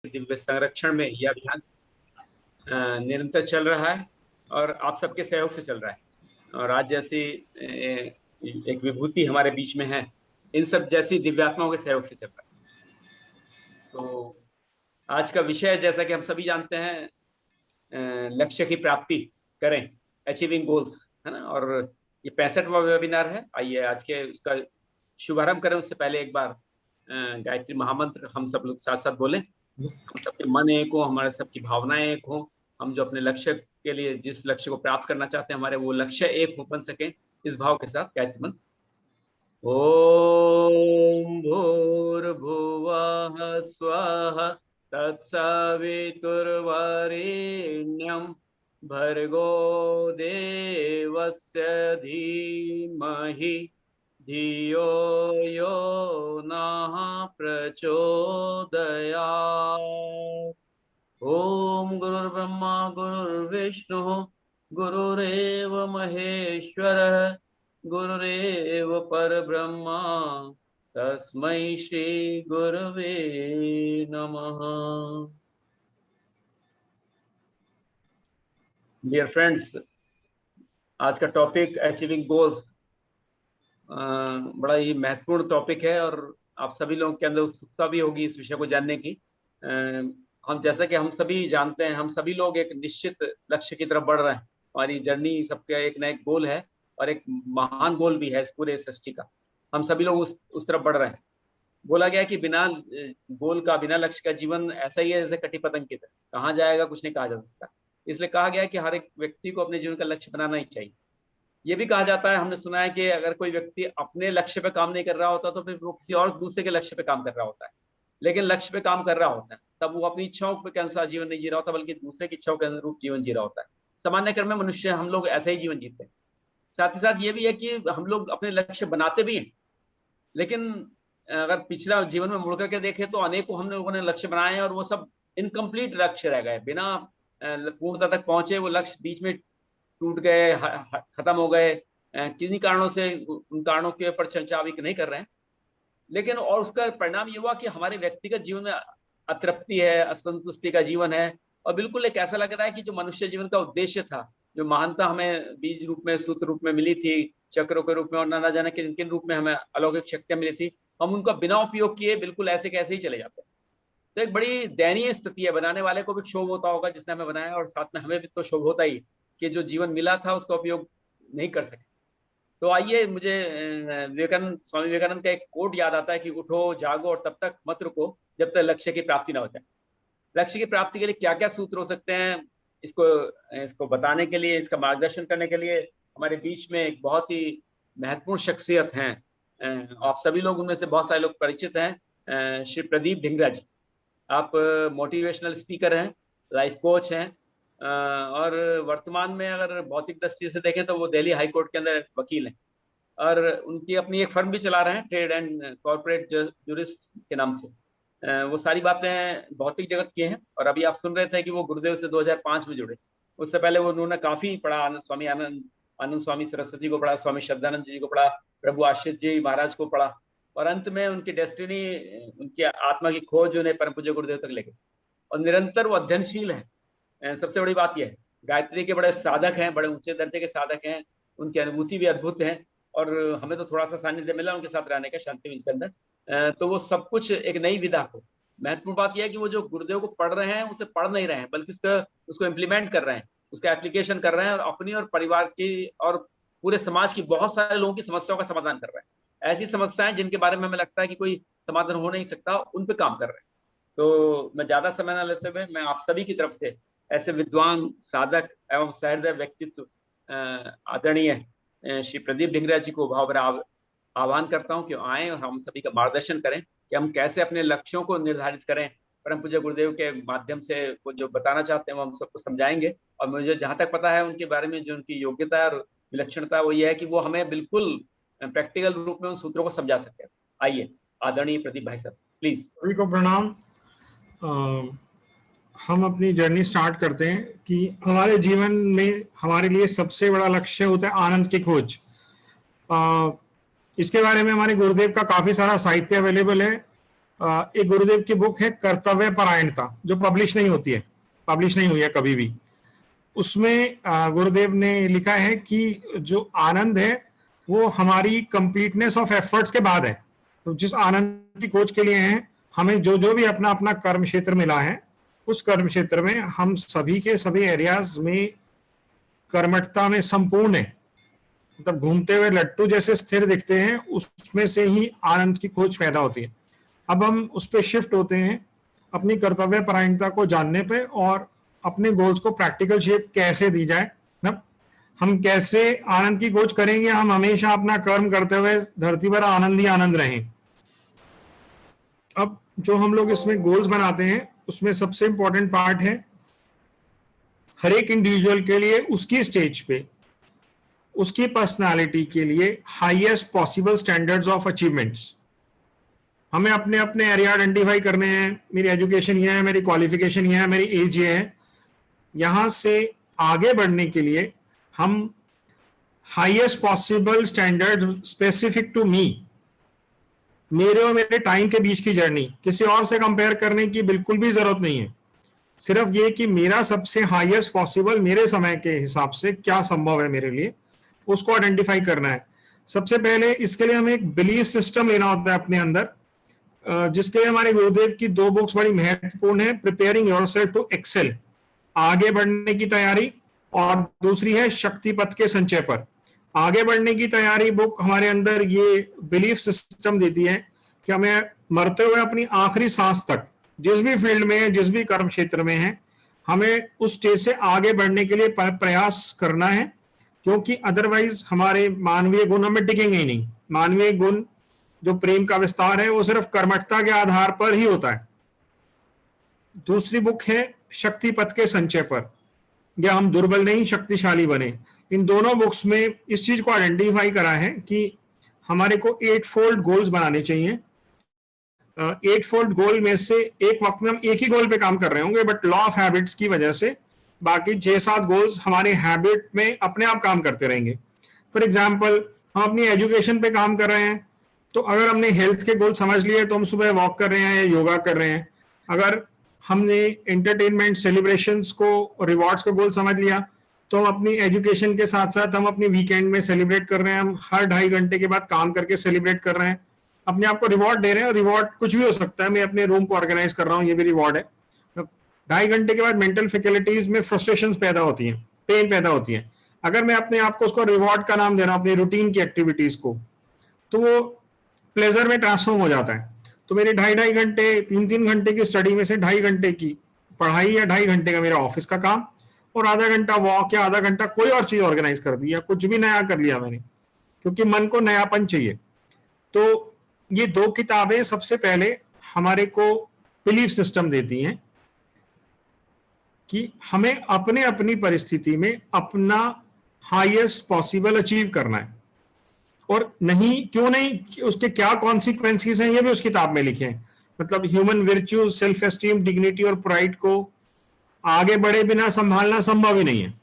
दिव्य संरक्षण में यह अभियान निरंतर चल रहा है और आप सबके सहयोग से चल रहा है। और आज जैसी एक विभूति हमारे बीच में है, इन सब जैसी दिव्यात्माओं के सहयोग से चल रहा है। तो आज का विषय, जैसा कि हम सभी जानते हैं, लक्ष्य की प्राप्ति करें, अचीविंग गोल्स, है ना। और ये 65वां वेबिनार है। आइए आज के उसका शुभारंभ करें। उससे पहले एक बार गायत्री महामंत्र हम सब लोग साथ साथ बोलें। हम सबके मन एक हो, हमारे सबकी भावनाएं एक हो, हम जो अपने लक्ष्य के लिए जिस लक्ष्य को प्राप्त करना चाहते हैं, हमारे वो लक्ष्य एक हो, बन सके। इस भाव के साथ गायत्री मंत्र। ओम भूर्भुवः स्वः तत्सवितुर्वरेण्यं भर्गो देवस्य धीमहि धियो यो नः प्रचोदयात्। ओम गुरुर्ब्रह्मा गुरुर्विष्णु गुरुरेव महेश्वरः गुरुरेव परब्रह्मा तस्मै श्री गुरवे नमः। डियर फ्रेंड्स, आज का टॉपिक अचीविंग गोल्स बड़ा ही महत्वपूर्ण टॉपिक है और आप सभी लोगों के अंदर उत्सुकता भी होगी इस विषय को जानने की। हम जैसा कि हम सभी जानते हैं, हम सभी लोग एक निश्चित लक्ष्य की तरफ बढ़ रहे हैं। हमारी जर्नी सबका एक ना एक गोल है और एक महान गोल भी है इस पूरे सृष्टि का। हम सभी लोग उस तरफ बढ़ रहे हैं। बोला गया कि बिना गोल का, बिना लक्ष्य का जीवन ऐसा ही है जैसे कटी पतंग की तरह, कहाँ जाएगा कुछ नहीं कहा जा सकता। इसलिए कहा गया है कि हर एक व्यक्ति को अपने जीवन का लक्ष्य बनाना ही चाहिए। ये भी कहा जाता है, हमने सुना है कि अगर कोई व्यक्ति अपने लक्ष्य पे काम नहीं कर रहा होता तो फिर वो किसी और दूसरे के लक्ष्य पे काम कर रहा होता है। लेकिन लक्ष्य पे काम कर रहा होता है तब वो अपनी इच्छाओं के अनुसार जीवन नहीं जी रहा होता, बल्कि दूसरे की इच्छाओं के अनुरूप जीवन जी रहा होता है। सामान्य क्रम में मनुष्य, हम लोग ऐसे ही जीवन जीते हैं। साथ ही साथ ये भी है कि हम लोग अपने लक्ष्य बनाते भी हैं, लेकिन अगर पिछला जीवन में मुड़ करके देखें तो अनेकों हम लोगों ने लक्ष्य बनाए हैं और वो सब इनकम्प्लीट लक्ष्य रह गए, बिना पूर्णता तक पहुंचे। वो लक्ष्य बीच में टूट गए, खत्म हो गए, किन्हीं कारणों से। उन कारणों के ऊपर चर्चा अभी नहीं कर रहे हैं, लेकिन और उसका परिणाम ये हुआ कि हमारे व्यक्तिगत जीवन में अतृप्ति है, असंतुष्टि का जीवन है। और बिल्कुल एक ऐसा लग रहा है कि जो मनुष्य जीवन का उद्देश्य था, जो महानता हमें बीज रूप में, सूत्र रूप में मिली थी, चक्रों के रूप में और ना जाने किन किन रूप में हमें अलौकिक शक्तियां मिली थी, हम उनका बिना उपयोग किए बिल्कुल ऐसे कैसे ही चले जाते हैं। तो एक बड़ी दयनीय स्थिति है। बनाने वाले को भी क्षोभ होता होगा जिसने हमें बनाया, और साथ में हमें भी तो क्षोभ होता ही कि जो जीवन मिला था उसका उपयोग नहीं कर सके। तो आइए, मुझे स्वामी विवेकानंद का एक कोट याद आता है कि उठो, जागो और तब तक मत रुको जब तक लक्ष्य की प्राप्ति ना हो जाए। लक्ष्य की प्राप्ति के लिए क्या क्या सूत्र हो सकते हैं, इसको बताने के लिए, इसका मार्गदर्शन करने के लिए हमारे बीच में एक बहुत ही महत्वपूर्ण शख्सियत हैं। आप सभी लोग उनमें से बहुत सारे लोग परिचित हैं। श्री प्रदीप ढिंगरा जी। आप मोटिवेशनल स्पीकर हैं, लाइफ कोच हैं, और वर्तमान में अगर भौतिक दृष्टि से देखें तो वो दिल्ली हाई कोर्ट के अंदर वकील हैं और उनकी अपनी एक फर्म भी चला रहे हैं, ट्रेड एंड कॉर्पोरेट जूरिस्ट के नाम से। वो सारी बातें भौतिक जगत की हैं। और अभी आप सुन रहे थे कि वो गुरुदेव से 2005 में जुड़े। उससे पहले वो उन्होंने काफी पढ़ा, आनंद स्वामी सरस्वती को पढ़ा, स्वामी श्रद्धानंद जी को पढ़ा, प्रभु आशीष जी महाराज को पढ़ा, और अंत में उनकी डेस्टिनी, उनकी आत्मा की खोज उन्हें परम पूज्य गुरुदेव तक ले गई। और निरंतर वो अध्ययनशील है। सबसे बड़ी बात यह है, गायत्री के बड़े साधक हैं, बड़े ऊंचे दर्जे के साधक हैं। उनकी अनुभूति भी अद्भुत है और हमें तो थोड़ा सा सानिध्य मिला उनके साथ रहने का, शांति उनके अंदर। तो वो सब कुछ एक नई विधा को, महत्वपूर्ण बात यह है कि वो जो गुरुदेव को पढ़ रहे हैं उसे पढ़ नहीं रहे हैं, बल्कि उसको इम्प्लीमेंट कर रहे हैं, उसका एप्लीकेशन कर रहे हैं और अपनी और परिवार की और पूरे समाज की, बहुत सारे लोगों की समस्याओं का समाधान कर रहे हैं। ऐसी समस्याएं जिनके बारे में हमें लगता है कि कोई समाधान हो नहीं सकता, उन पे काम कर रहे हैं। तो मैं ज्यादा समय न लेते हुए मैं आप सभी की तरफ से ऐसे विद्वान, साधक एवं सहृदय व्यक्तित्व आदरणीय श्री प्रदीप ढिंगरा जी को भावभरा आह्वान करता हूं कि आए और हम सभी का मार्गदर्शन करें कि हम कैसे अपने लक्ष्यों को निर्धारित करें। परम पूज्य गुरुदेव के माध्यम से वो जो बताना चाहते हैं वो हम सबको समझाएंगे। और मुझे जहां तक पता है उनके बारे में, जो उनकी योग्यता और विलक्षणता, वो ये है कि वो हमें बिल्कुल प्रैक्टिकल रूप में उन सूत्रों को समझा सकते हैं। आइए, आदरणीय प्रदीप भाई साहब, प्लीज। सभी को प्रणाम। हम अपनी जर्नी स्टार्ट करते हैं कि हमारे जीवन में हमारे लिए सबसे बड़ा लक्ष्य होता है आनंद की खोज। इसके बारे में हमारे गुरुदेव का काफ़ी सारा साहित्य अवेलेबल है। एक गुरुदेव की बुक है कर्तव्य परायणता, जो पब्लिश नहीं होती है, पब्लिश नहीं हुई है कभी भी। उसमें गुरुदेव ने लिखा है कि जो आनंद है वो हमारी कंप्लीटनेस ऑफ एफर्ट्स के बाद है। तो जिस आनंद की खोज के लिए हैं, हमें जो जो भी अपना अपना कर्म क्षेत्र मिला है, उस कर्म क्षेत्र में हम सभी के सभी एरियाज में कर्मठता में संपूर्ण है, मतलब घूमते हुए लट्टू जैसे स्थिर दिखते हैं, उसमें से ही आनंद की खोज पैदा होती है। अब हम उस पर शिफ्ट होते हैं अपनी कर्तव्य परायणता को जानने पे, और अपने गोल्स को प्रैक्टिकल शेप कैसे दी जाए, हम कैसे आनंद की खोज करेंगे। हम हमेशा अपना कर्म करते हुए धरती पर आनंद ही आनंद रहें। अब जो हम लोग इसमें गोल्स बनाते हैं, उसमें सबसे इंपॉर्टेंट पार्ट है हर एक इंडिविजुअल के लिए उसकी स्टेज पे, उसकी पर्सनालिटी के लिए highest possible standards of achievements. हमें अपने अपने एरिया आइडेंटिफाई करने हैं। मेरी एजुकेशन ये है, मेरी क्वालिफिकेशन ये है, मेरी एज ये है। यहां से आगे बढ़ने के लिए हम highest possible standard specific to me, मेरे और मेरे टाइम के बीच की जर्नी, किसी और से कंपेयर करने की बिल्कुल भी जरूरत नहीं है। सिर्फ ये कि मेरा सबसे हाईएस्ट पॉसिबल मेरे समय के हिसाब से क्या संभव है मेरे लिए, उसको आइडेंटिफाई करना है। सबसे पहले इसके लिए हमें एक बिलीफ सिस्टम लेना होता है अपने अंदर, जिसके लिए हमारे गुरुदेव की 2 बुक्स बड़ी महत्वपूर्ण है, प्रिपेयरिंग योरसेल्फ टू एक्सेल, आगे बढ़ने की तैयारी, और दूसरी है शक्ति पथ के संचय पर। आगे बढ़ने की तैयारी बुक हमारे अंदर ये बिलीफ सिस्टम देती है कि हमें मरते हुए अपनी आखिरी सांस तक, जिस भी फील्ड में है, जिस भी कर्म क्षेत्र में है, हमें उस स्टेज से आगे बढ़ने के लिए प्रयास करना है, क्योंकि अदरवाइज हमारे मानवीय गुण हमें टिकेंगे ही नहीं। मानवीय गुण जो प्रेम का विस्तार है वो सिर्फ कर्मठता के आधार पर ही होता है। दूसरी बुक है शक्ति पथ के संचय पर, या हम दुर्बल नहीं शक्तिशाली बने। इन दोनों बुक्स में इस चीज को आइडेंटिफाई करा है कि हमारे को 8 फोल्ड गोल्स बनाने चाहिए। 8 फोल्ड गोल में से एक वक्त में हम एक ही गोल पे काम कर रहे होंगे, बट लॉ ऑफ हैबिट्स की वजह से बाकी 6-7 गोल्स हमारे हैबिट में अपने आप काम करते रहेंगे। फॉर एग्जाम्पल, हम अपनी एजुकेशन पे काम कर रहे हैं, तो अगर हमने हेल्थ के गोल समझ लिए तो हम सुबह वॉक कर रहे हैं या योगा कर रहे हैं। अगर हमने एंटरटेनमेंट, सेलिब्रेशंस को, रिवॉर्ड्स को गोल समझ लिया, तो हम अपनी एजुकेशन के साथ साथ हम अपनी वीकेंड में सेलिब्रेट कर रहे हैं। हम हर 2.5 घंटे के बाद काम करके सेलिब्रेट कर रहे हैं, अपने आप को रिवॉर्ड दे रहे हैं। रिवॉर्ड कुछ भी हो सकता है, मैं अपने रूम को ऑर्गेनाइज कर रहा हूँ, ये भी रिवॉर्ड है। 2.5 घंटे के बाद मेंटल फैकल्टीज में फ्रस्ट्रेशंस पैदा होती हैं, पेन पैदा होती है। अगर मैं अपने आप को उसको रिवॉर्ड का नाम दे रहा हूँ, अपनी रूटीन की एक्टिविटीज को, तो वो प्लेजर में ट्रांसफॉर्म हो जाता है। तो मेरे 2.5 घंटे, 3-3 घंटे की स्टडी में से 2.5 घंटे की पढ़ाई या 2.5 घंटे का मेरा ऑफिस का काम, और आधा घंटा वॉक या आधा घंटा कोई और चीज ऑर्गेनाइज कर दी, या कुछ भी नया कर लिया मैंने, क्योंकि मन को नयापन चाहिए। तो ये 2 किताबें सबसे पहले हमारे को बिलीफ सिस्टम देती हैं कि हमें अपने अपनी परिस्थिति में अपना हाईएस्ट पॉसिबल अचीव करना है, और नहीं क्यों नहीं, उसके क्या कॉन्सिक्वेंसेस हैं ये भी उस किताब में लिखे हैं। मतलब human virtues, self esteem, dignity और प्राइड को आगे बढ़े बिना संभालना संभव ही नहीं है।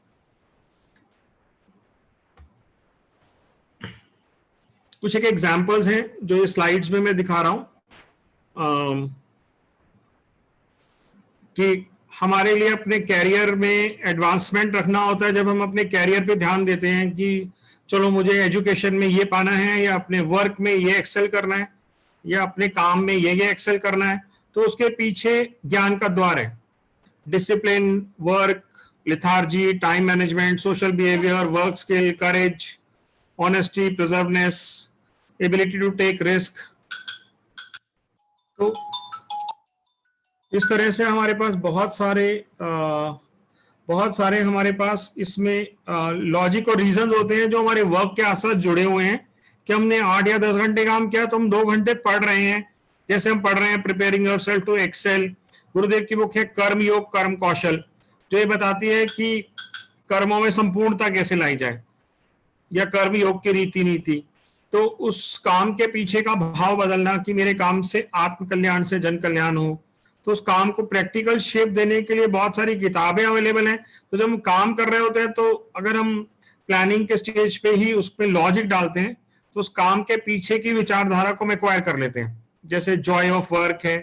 कुछ एक एग्जांपल्स हैं जो ये स्लाइड्स में मैं दिखा रहा हूं, कि हमारे लिए अपने कैरियर में एडवांसमेंट रखना होता है। जब हम अपने कैरियर पे ध्यान देते हैं कि चलो मुझे एजुकेशन में ये पाना है, या अपने वर्क में ये एक्सेल करना है, या अपने काम में ये एक्सेल करना है, तो उसके पीछे ज्ञान का द्वार है। Discipline, work, lethargy, time management, social behaviour, work skill, courage, honesty, perseverance, ability to take risk. तो इस तरह से हमारे पास बहुत सारे हमारे पास इसमें लॉजिक और रीजन होते हैं जो हमारे वर्क के साथ जुड़े हुए हैं। कि हमने 8 या 10 घंटे काम किया तो हम 2 घंटे पढ़ रहे हैं, जैसे हम पढ़ रहे हैं प्रिपेयरिंग योरसेल्फ टू एक्सेल। गुरुदेव की बुक है कर्म योग कर्म कौशल, जो ये बताती है कि कर्मों में संपूर्णता कैसे लाई जाए, या कर्म योग की रीति नीति। तो उस काम के पीछे का भाव बदलना कि मेरे काम से आत्म कल्याण से जन कल्याण हो, तो उस काम को प्रैक्टिकल शेप देने के लिए बहुत सारी किताबें अवेलेबल हैं। तो जब हम काम कर रहे होते हैं, तो अगर हम प्लानिंग के स्टेज पे ही उसमें लॉजिक डालते हैं, तो उस काम के पीछे की विचारधारा को हम एक्वायर कर लेते हैं। जैसे जॉय ऑफ वर्क है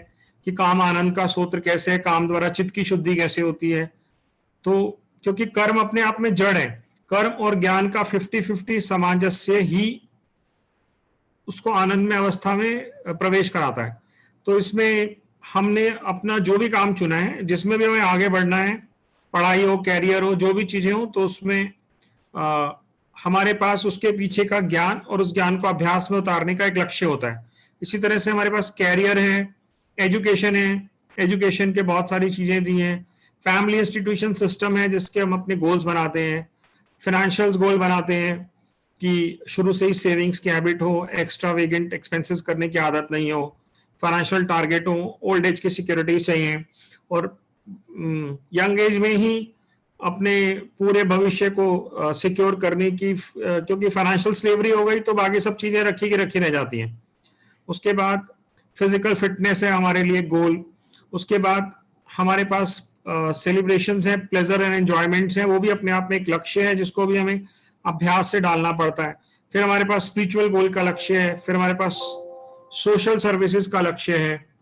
कि काम आनंद का सूत्र कैसे है, काम द्वारा चित्त की शुद्धि कैसे होती है। तो क्योंकि कर्म अपने आप में जड़ है, कर्म और ज्ञान का 50-50 सामंजस्य ही उसको आनंद में अवस्था में प्रवेश कराता है। तो इसमें हमने अपना जो भी काम चुना है, जिसमें भी हमें आगे बढ़ना है, पढ़ाई हो, कैरियर हो, जो भी चीजें हो, तो उसमें हमारे पास उसके पीछे का ज्ञान और उस ज्ञान को अभ्यास में उतारने का एक लक्ष्य होता है। इसी तरह से हमारे पास कैरियर है, एजुकेशन है, एजुकेशन के बहुत सारी चीजें दी हैं, फैमिली इंस्टीट्यूशन सिस्टम है जिसके हम अपने गोल्स बनाते हैं, फाइनेंशियल गोल बनाते हैं कि शुरू से ही सेविंग्स की हैबिट हो, एक्स्ट्रा वेगेंट एक्सपेंसेस करने की आदत नहीं हो, फाइनेंशियल टारगेट हो, ओल्ड एज की सिक्योरिटीज चाहिए, और यंग एज में ही अपने पूरे भविष्य को सिक्योर करने की, क्योंकि फाइनेंशियल स्लेवरी हो गई तो बाकी सब चीजें रखी की रखी रह जाती हैं। उसके बाद फिजिकल फिटनेस है हमारे लिए गोल। उसके बाद हमारे पास सेलिब्रेशंस हैं, प्लेजर एंड एंजॉयमेंट्स हैं, वो भी अपने आप में एक लक्ष्य है जिसको भी हमें अभ्यास से डालना पड़ता है। फिर हमारे पास स्पिरिचुअल गोल का लक्ष्य है, फिर हमारे पास सोशल सर्विसेज का लक्ष्य है।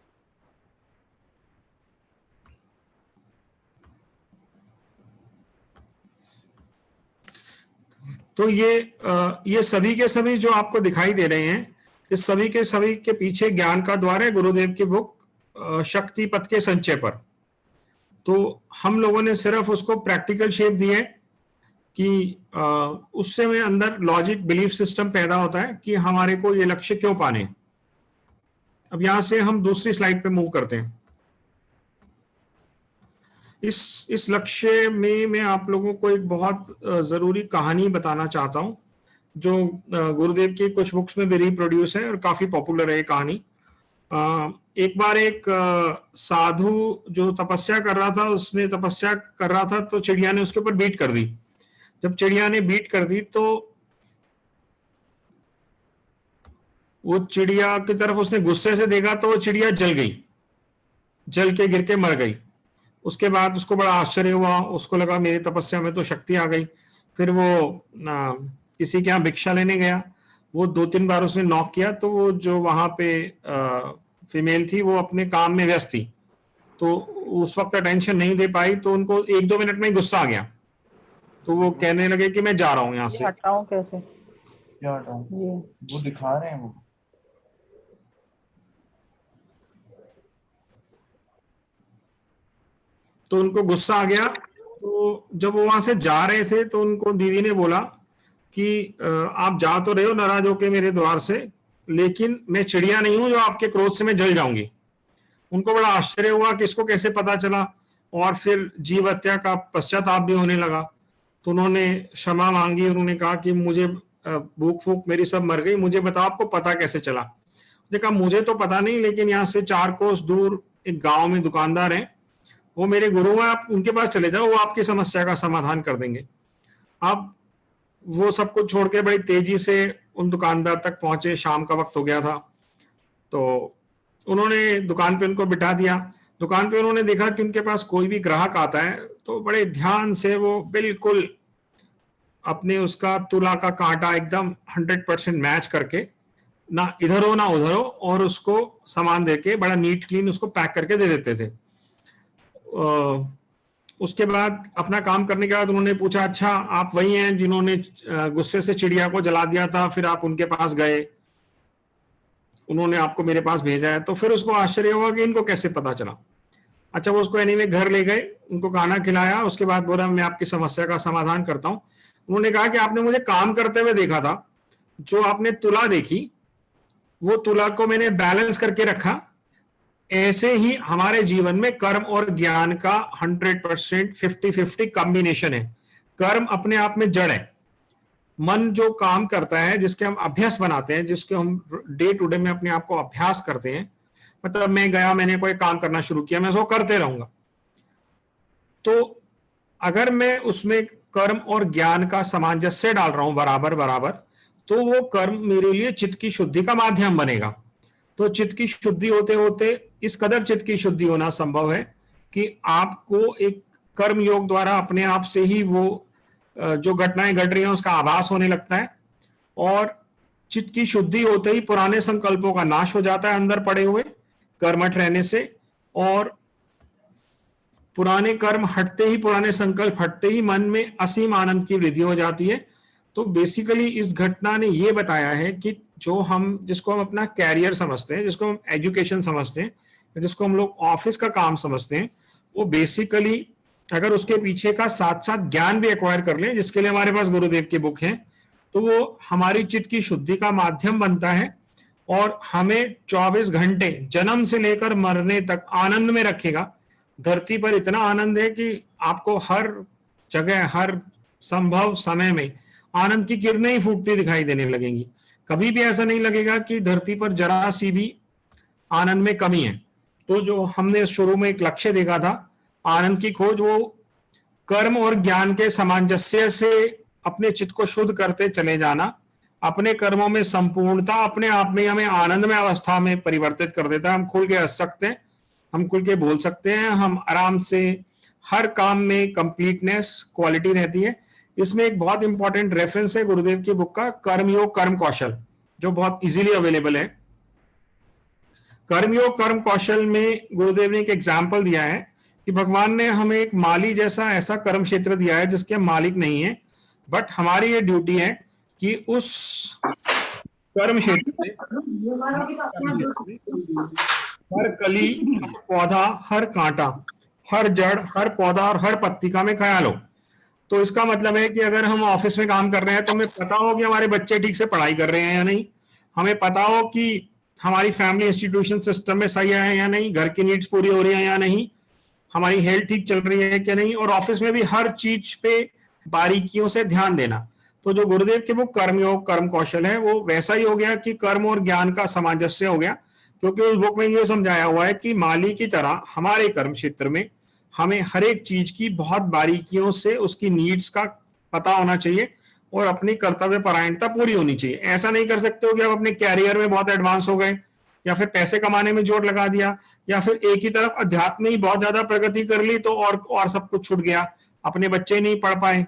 तो ये सभी के सभी जो आपको दिखाई दे रहे हैं, इस सभी के सभी के पीछे ज्ञान का द्वार है, गुरुदेव की बुक शक्ति पथ के संचय पर। तो हम लोगों ने सिर्फ उसको प्रैक्टिकल शेप दी है कि उससे में अंदर लॉजिक बिलीफ सिस्टम पैदा होता है कि हमारे को ये लक्ष्य क्यों पाने। अब यहां से हम दूसरी स्लाइड पे मूव करते हैं। इस लक्ष्य में मैं आप लोगों को एक बहुत जरूरी कहानी बताना चाहता हूं जो गुरुदेव की कुछ बुक्स में भी रिप्रोड्यूस है और काफी पॉपुलर है ये कहानी। एक बार एक साधु जो तपस्या कर रहा था, उसने तपस्या कर रहा था तो चिड़िया ने उसके ऊपर बीट कर दी। जब चिड़िया ने बीट कर दी तो वो चिड़िया की तरफ उसने गुस्से से देखा तो वो चिड़िया जल गई, जल के गिर के मर गई। उसके बाद उसको बड़ा आश्चर्य हुआ, उसको लगा मेरी तपस्या में तो शक्ति आ गई। फिर वो किसी के यहाँ भिक्षा लेने गया, वो 2-3 बार उसने नॉक किया तो वो जो वहां पे फीमेल थी वो अपने काम में व्यस्त थी, तो उस वक्त अटेंशन नहीं दे पाई, तो उनको 1-2 मिनट में ही गुस्सा आ गया। तो वो कहने लगे कि मैं जा रहा हूँ यहाँ से। हटाऊं कैसे? क्या हटाऊं? वो दिखा रहे हैं वो। तो उनको गुस्सा आ गया। तो जब वो वहां से जा रहे थे तो उनको दीदी ने बोला कि आप जा तो रहे हो नाराज होके मेरे द्वार से, लेकिन मैं चिड़िया नहीं हूं जो आपके क्रोध से मैं जल जाऊंगी। उनको बड़ा आश्चर्य हुआ कि इसको कैसे पता चला, और फिर जीव हत्या का पश्चाताप भी होने लगा। तो उन्होंने क्षमा मांगी, उन्होंने कहा कि मुझे भूख फूक मेरी सब मर गई, मुझे बताओ आपको पता कैसे चला। देखा मुझे तो पता नहीं, लेकिन यहाँ से 4 कोस दूर एक गांव में दुकानदार हैं, वो मेरे गुरु हैं, आप उनके पास चले जाओ, वो आपकी समस्या का समाधान कर देंगे। अब वो सब कुछ छोड़ के बड़ी तेजी से उन दुकानदार तक पहुंचे। शाम का वक्त हो गया था, तो उन्होंने दुकान पे उनको बिठा दिया। दुकान पे उन्होंने देखा कि उनके पास कोई भी ग्राहक आता है तो बड़े ध्यान से वो बिल्कुल अपने उसका तुला का कांटा एकदम 100% मैच करके, ना इधर हो ना उधर हो, और उसको सामान देके बड़ा नीट क्लीन उसको पैक करके दे देते थे। उसके बाद अपना काम करने के बाद उन्होंने पूछा, अच्छा आप वही हैं जिन्होंने गुस्से से चिड़िया को जला दिया था, फिर आप उनके पास गए, उन्होंने आपको मेरे पास भेजा है। तो फिर उसको आश्चर्य हुआ कि इनको कैसे पता चला। अच्छा, वो उसको एनीवे घर ले गए, उनको खाना खिलाया, उसके बाद बोला मैं आपकी समस्या का समाधान करता हूँ। उन्होंने कहा कि आपने मुझे काम करते हुए देखा था, जो आपने तुला देखी वो तुला को मैंने बैलेंस करके रखा। ऐसे ही हमारे जीवन में कर्म और ज्ञान का 100% 50-50 कॉम्बिनेशन है। कर्म अपने आप में जड़ है, मन जो काम करता है, जिसके हम अभ्यास बनाते हैं, जिसके हम डे टू डे में अपने आप को अभ्यास करते हैं, मतलब मैं गया, मैंने कोई काम करना शुरू किया, मैं उसको करते रहूंगा। तो अगर मैं उसमें कर्म और ज्ञान का सामंजस्य डाल रहा हूं बराबर बराबर, तो वो कर्म मेरे लिए चित्त की शुद्धि का माध्यम बनेगा। तो चित्त की शुद्धि होते होते इस कदर चित्त की शुद्धि होना संभव है कि आपको एक कर्म योग द्वारा अपने आप से ही वो जो घटनाएं घट रही हैं उसका आभास होने लगता है, और चित्त की शुद्धि होते ही पुराने संकल्पों का नाश हो जाता है अंदर पड़े हुए कर्मठ रहने से, और पुराने कर्म हटते ही, पुराने संकल्प हटते ही मन में असीम आनंद की वृद्धि हो जाती है। तो बेसिकली इस घटना ने ये बताया है कि जो हम, जिसको हम अपना कैरियर समझते हैं, जिसको हम एजुकेशन समझते हैं, जिसको हम लोग ऑफिस का काम समझते हैं, वो बेसिकली अगर उसके पीछे का साथ साथ ज्ञान भी एक्वायर कर लें, जिसके लिए हमारे पास गुरुदेव की बुक है, तो वो हमारी चित्त की शुद्धि का माध्यम बनता है और हमें 24 घंटे जन्म से लेकर मरने तक आनंद में रखेगा। धरती पर इतना आनंद है कि आपको हर जगह, हर संभव समय में आनंद की किरणें ही फूटती दिखाई देने लगेंगी। कभी भी ऐसा नहीं लगेगा कि धरती पर जरा सी भी आनंद में कमी है। तो जो हमने शुरू में एक लक्ष्य देखा था, आनंद की खोज, वो कर्म और ज्ञान के सामंजस्य से अपने चित्त को शुद्ध करते चले जाना, अपने कर्मों में संपूर्णता अपने आप में हमें आनंदमय अवस्था में परिवर्तित कर देता है। हम खुल के हंस सकते हैं, हम खुल के बोल सकते हैं, हम आराम से हर काम में कंप्लीटनेस, क्वालिटी रहती है। इसमें एक बहुत इंपॉर्टेंट रेफरेंस है गुरुदेव की बुक का, कर्मयोग कर्म कौशल, जो बहुत इजीली अवेलेबल है। कर्मयोग कर्म कौशल में गुरुदेव ने एक एग्जाम्पल दिया है कि भगवान ने हमें एक माली जैसा ऐसा कर्म क्षेत्र दिया है जिसके हम मालिक नहीं है, बट हमारी ये ड्यूटी है कि उस कर्म क्षेत्र में हर कली, हर पौधा, हर कांटा, हर जड़, हर पौधा और हर पत्ती का हमें ख्याल हो। तो इसका मतलब है कि अगर हम ऑफिस में काम कर रहे हैं तो हमें पता हो कि हमारे बच्चे ठीक से पढ़ाई कर रहे हैं या नहीं, हमें पता हो कि हमारी फैमिली इंस्टीट्यूशन सिस्टम में सही है या नहीं, घर की नीड्स पूरी हो रही है या नहीं, हमारी हेल्थ ठीक चल रही है कि नहीं, और ऑफिस में भी हर चीज पे बारीकियों से ध्यान देना। तो जो गुरुदेव की बुक कर्मयोग कर्म कौशल है, वो वैसा ही हो गया कि कर्म और ज्ञान का सामंजस्य हो गया, क्योंकि उस बुक में ये समझाया हुआ है कि माली की तरह हमारे कर्म क्षेत्र में हमें हर एक चीज की बहुत बारीकियों से उसकी नीड्स का पता होना चाहिए और अपनी कर्तव्य परायणता पूरी होनी चाहिए। ऐसा नहीं कर सकते हो कि आप अपने कैरियर में बहुत एडवांस हो गए, या फिर पैसे कमाने में जोर लगा दिया, या फिर एक ही तरफ अध्यात्म में ही बहुत ज्यादा प्रगति कर ली तो और सब कुछ छूट गया, अपने बच्चे नहीं पढ़ पाए।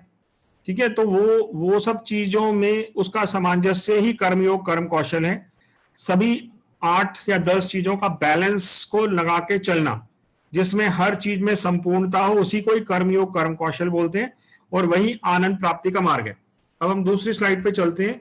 ठीक है, तो वो सब चीजों में उसका सामंजस्य ही कर्मयोग कर्म कौशल है। सभी 8 या 10 चीजों का बैलेंस को लगा के चलना, जिसमें हर चीज में संपूर्णता हो, उसी को ही कर्मयोग कर्म कौशल बोलते हैं, और वही आनंद प्राप्ति का मार्ग है। अब हम दूसरी स्लाइड पे चलते हैं।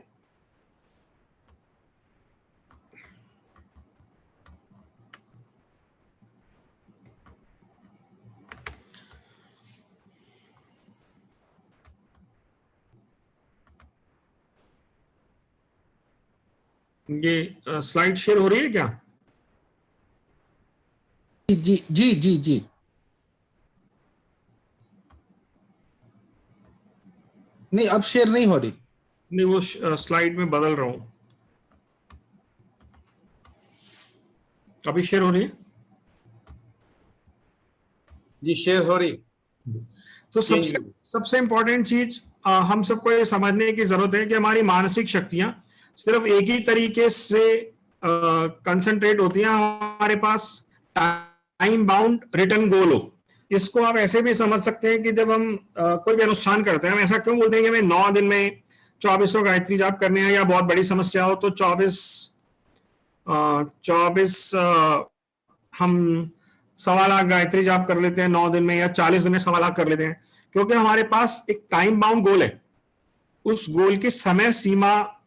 ये स्लाइड शेयर हो रही है क्या? जी जी जी जी। नहीं, अब शेयर नहीं हो रही। नहीं, वो स्लाइड में बदल रहा हूं। अभी शेयर हो रही है? जी शेयर हो रही। तो सबसे इंपॉर्टेंट चीज हम सबको ये समझने की जरूरत है कि हमारी मानसिक शक्तियां सिर्फ एक ही तरीके से कंसंट्रेट होती हैं। हमारे पास टाइम बाउंड रिटर्न गोल हो। इसको आप ऐसे भी समझ सकते हैं कि जब हम कोई भी अनुष्ठान करते हैं, हम ऐसा क्यों बोलते हैं कि हमें 9 दिन में 2400 गायत्री जाप करने हैं, या बहुत बड़ी समस्या हो तो 24 हम 1.25 लाख गायत्री जाप कर लेते हैं 9 दिन में, या 40 दिन में 1.25 लाख कर लेते हैं, क्योंकि हमारे पास एक टाइम बाउंड गोल है। उस गोल की समय सीमा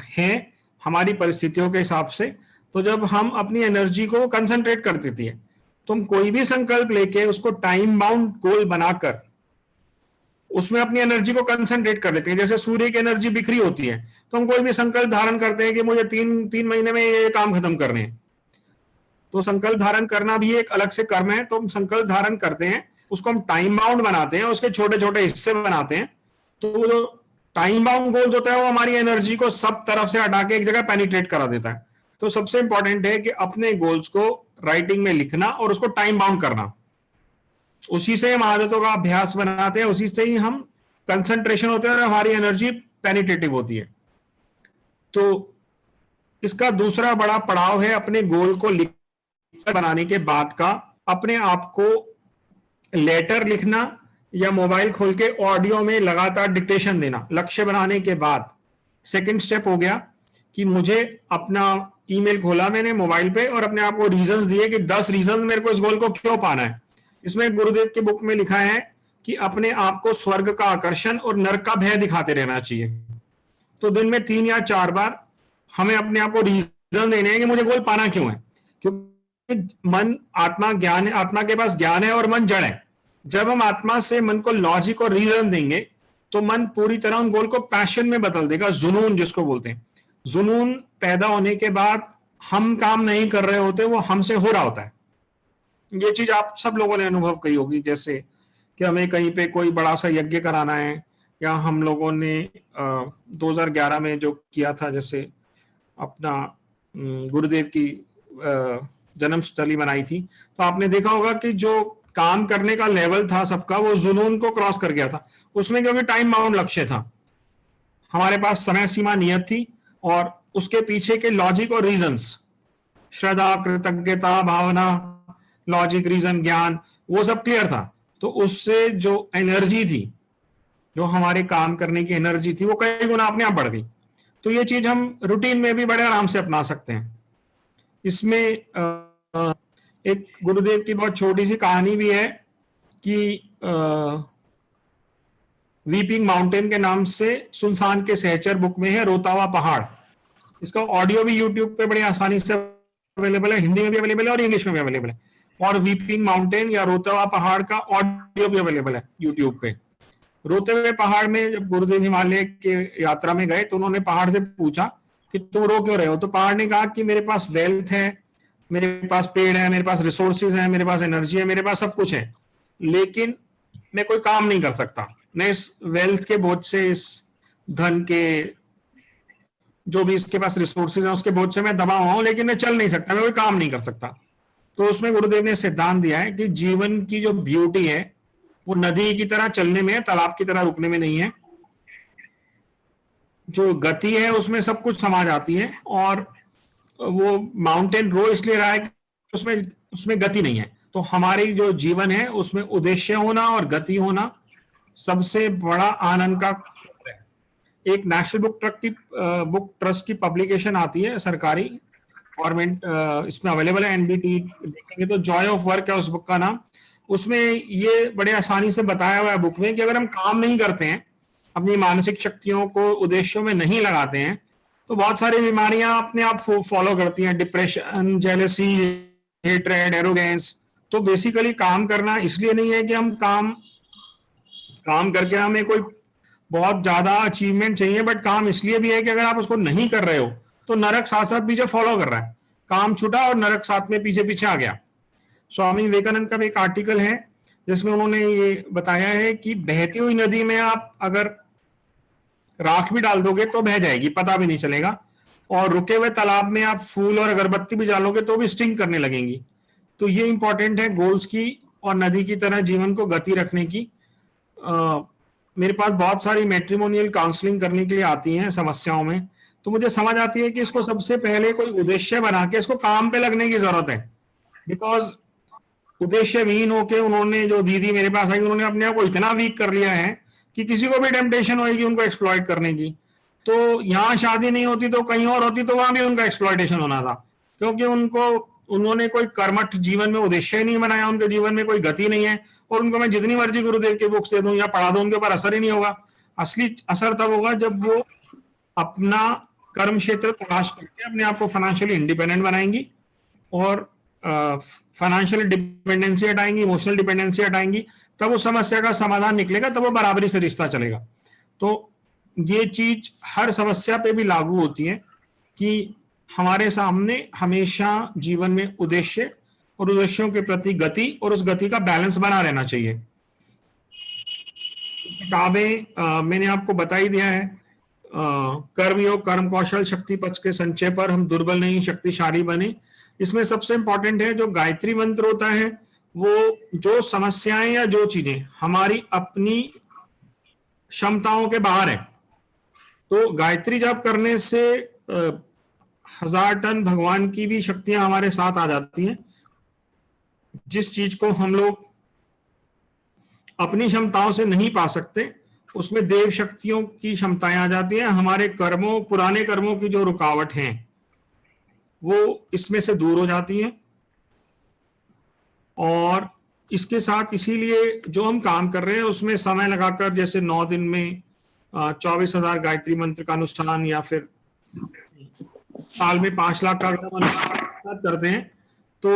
है हमारी परिस्थितियों के हिसाब से। तो जब हम अपनी एनर्जी को कंसंट्रेट कर देती है, तो हम कोई भी संकल्प लेके उसको टाइम बाउंड गोल बनाकर उसमें अपनी एनर्जी को कंसंट्रेट कर लेते हैं। जैसे सूर्य की एनर्जी बिखरी होती है, तो हम कोई भी संकल्प धारण करते हैं कि मुझे 3 महीने में ये काम खत्म करने हैं, तो संकल्प धारण करना भी एक अलग से कर्म है। तो हम संकल्प धारण करते हैं, उसको हम टाइम बाउंड बनाते हैं, उसके छोटे छोटे हिस्से बनाते हैं। तो जो टाइम बाउंड गोल होता है वो हमारी एनर्जी को सब तरफ से हटा के एक जगह पेनिट्रेट करा देता है। तो सबसे इंपॉर्टेंट है कि अपने गोल्स को राइटिंग में लिखना और उसको टाइम बाउंड करना। उसी से हम आदतों का अभ्यास बनाते हैं, उसी से ही हम कंसंट्रेशन होते हैं और हमारी एनर्जी पेनिट्रेटिव होती है। तो इसका दूसरा बड़ा पड़ाव है अपने गोल को लिख बनाने के बाद का अपने आप को लेटर लिखना या मोबाइल खोल के ऑडियो में लगातार डिक्टेशन देना। लक्ष्य बनाने के बाद सेकंड स्टेप हो गया कि मुझे अपना ईमेल खोला मैंने मोबाइल पे और अपने आप को रीजंस दिए कि 10 रीजंस मेरे को इस गोल को क्यों पाना है। इसमें गुरुदेव की बुक में लिखा है कि अपने आप को स्वर्ग का आकर्षण और नरक का भय दिखाते रहना चाहिए। तो दिन में 3 या 4 बार हमें अपने आप को रीजन देने हैं कि मुझे गोल पाना क्यों है। क्योंकि मन आत्मा ज्ञान है, आत्मा के पास ज्ञान है और मन जड़ है। जब हम आत्मा से मन को लॉजिक और रीजन देंगे तो मन पूरी तरह उन गोल को पैशन में बदल देगा, जुनून जिसको बोलते हैं। जुनून पैदा होने के बाद हम काम नहीं कर रहे होते, वो हमसे हो रहा होता है। ये चीज आप सब लोगों ने अनुभव की होगी, जैसे कि हमें कहीं पे कोई बड़ा सा यज्ञ कराना है, या हम लोगों ने 2011 में जो किया था, जैसे अपना गुरुदेव की जन्मस्थली बनाई थी, तो आपने देखा होगा कि जो काम करने का लेवल था सबका, वो जुनून को क्रॉस कर गया था उसमें, क्योंकि टाइम बाउंड लक्ष्य था, हमारे पास समय सीमा नियत थी और उसके पीछे के लॉजिक और रीजंस, श्रद्धा, कृतज्ञता, भावना, लॉजिक, रीजन, ज्ञान, वो सब क्लियर था। तो उससे जो एनर्जी थी, जो हमारे काम करने की एनर्जी थी, वो कई गुना अपने आप बढ़ गई। तो ये चीज हम रूटीन में भी बड़े आराम से अपना सकते हैं। इसमें एक गुरुदेव की बहुत छोटी सी कहानी भी है कि वीपिंग माउंटेन के नाम से सुनसान के सहचर बुक में है रोता हुआ पहाड़। इसका ऑडियो भी यूट्यूब पे बड़ी आसानी से अवेलेबल है, हिंदी में भी अवेलेबल है और इंग्लिश में भी अवेलेबल है। और वीपिंग माउंटेन या रोता हुआ पहाड़ का ऑडियो भी अवेलेबल है यूट्यूब पे। रोते हुए पहाड़ में जब गुरुदेव हिमालय के यात्रा में गए तो उन्होंने पहाड़ से पूछा कि तुम रो क्यों रहे हो। तो पहाड़ ने कहा कि मेरे पास वेल्थ है, मेरे पास पेड़ है, मेरे पास रिसोर्सेज है, मेरे पास एनर्जी है, मेरे पास सब कुछ है, लेकिन मैं कोई काम नहीं कर सकता। मैं इस वेल्थ के बोझ से, इस धन के, जो भी इसके पास रिसोर्सेज है उसके बोझ से मैं दबा हुआ हूं, लेकिन मैं चल नहीं सकता, मैं कोई काम नहीं कर सकता। तो उसमें गुरुदेव ने सिद्धांत दिया है कि जीवन की जो ब्यूटी है वो नदी की तरह चलने में है, तालाब की तरह रुकने में नहीं है। जो गति है उसमें सब कुछ समा जाती है, और वो माउंटेन रो इसलिए रहा है कि उसमें गति नहीं है। तो हमारी जो जीवन है उसमें उद्देश्य होना और गति होना सबसे बड़ा आनंद का है। एक नेशनल बुक ट्रस्ट की पब्लिकेशन आती है सरकारी, गवर्नमेंट, इसमें अवेलेबल है, एनबीटी देखेंगे तो जॉय ऑफ वर्क है उस बुक का नाम। उसमें ये बड़े आसानी से बताया हुआ है बुक में कि अगर हम काम नहीं करते हैं, अपनी मानसिक शक्तियों को उद्देश्यों में नहीं लगाते हैं, तो बहुत सारी बीमारियां अपने आप फॉलो करती हैं, डिप्रेशन, जेलसी, हेट्रेड, एरोगेंस। तो बेसिकली काम करना इसलिए नहीं है कि हम काम करके हमें कोई बहुत ज्यादा अचीवमेंट चाहिए, बट काम इसलिए भी है कि अगर आप उसको नहीं कर रहे हो तो नरक साथ साथ पीछे फॉलो कर रहा है। काम छूटा और नरक साथ में पीछे पीछे आ गया। स्वामी विवेकानंद का भी एक आर्टिकल है जिसमें उन्होंने ये बताया है कि बहती हुई नदी में आप अगर राख भी डाल दोगे तो बह जाएगी, पता भी नहीं चलेगा, और रुके हुए तालाब में आप फूल और अगरबत्ती भी डालोगे तो भी स्टिंग करने लगेंगी। तो ये इंपॉर्टेंट है गोल्स की और नदी की तरह जीवन को गति रखने की। मेरे पास बहुत सारी मैट्रिमोनियल काउंसलिंग करने के लिए आती हैं समस्याओं में, तो मुझे समझ आती है कि इसको सबसे पहले कोई उद्देश्य बना के इसको काम पे लगने की जरूरत है। बिकॉज उद्देश्यहीन होके उन्होंने, जो दीदी मेरे पास आई, उन्होंने अपने आप को इतना वीक कर लिया है कि किसी को भी टेम्पटेशन होगी उनको एक्सप्लॉइट करने की। तो यहाँ शादी नहीं होती तो कहीं और होती तो वहां भी उनका एक्सप्लॉइटेशन होना था, क्योंकि उन्होंने कोई कर्मठ जीवन में उद्देश्य ही नहीं बनाया, उनके जीवन में कोई गति नहीं है। और उनको मैं जितनी मर्जी गुरुदेव के बुक्स दे दूं या पढ़ा दूं, उनके ऊपर असर ही नहीं होगा। असली असर तब होगा जब वो अपना कर्म क्षेत्र तलाश करके अपने आप को फाइनेंशियली इंडिपेंडेंट बनाएंगी और फाइनेंशियल डिपेंडेंसी हटाएंगी, इमोशनल डिपेंडेंसी हटाएंगी, तब उस समस्या का समाधान निकलेगा, तब वो बराबरी से रिश्ता चलेगा। तो ये चीज हर समस्या पे भी लागू होती है कि हमारे सामने हमेशा जीवन में उद्देश्य और उद्देश्यों के प्रति गति और उस गति का बैलेंस बना रहना चाहिए। किताबें मैंने आपको बता ही दिया है, कर्मयोग, कर्म कौशल, शक्ति पक्ष के संचय पर हम दुर्बल नहीं शक्तिशाली बने। इसमें सबसे इंपॉर्टेंट है जो गायत्री मंत्र होता है, वो जो समस्याएं या जो चीजें हमारी अपनी क्षमताओं के बाहर है, तो गायत्री जाप करने से 1000 टन भगवान की भी शक्तियां हमारे साथ आ जाती हैं। जिस चीज को हम लोग अपनी क्षमताओं से नहीं पा सकते, उसमें देव शक्तियों की क्षमताएं आ जाती हैं। हमारे कर्मों, पुराने कर्मों की जो रुकावट हैं वो इसमें से दूर हो जाती हैं। और इसके साथ इसीलिए जो हम काम कर रहे हैं उसमें समय लगाकर, जैसे 9 दिन में 24,000 गायत्री मंत्र का अनुष्ठान, या फिर साल में 5 लाख का अगर हम अनुष्ठान करते हैं तो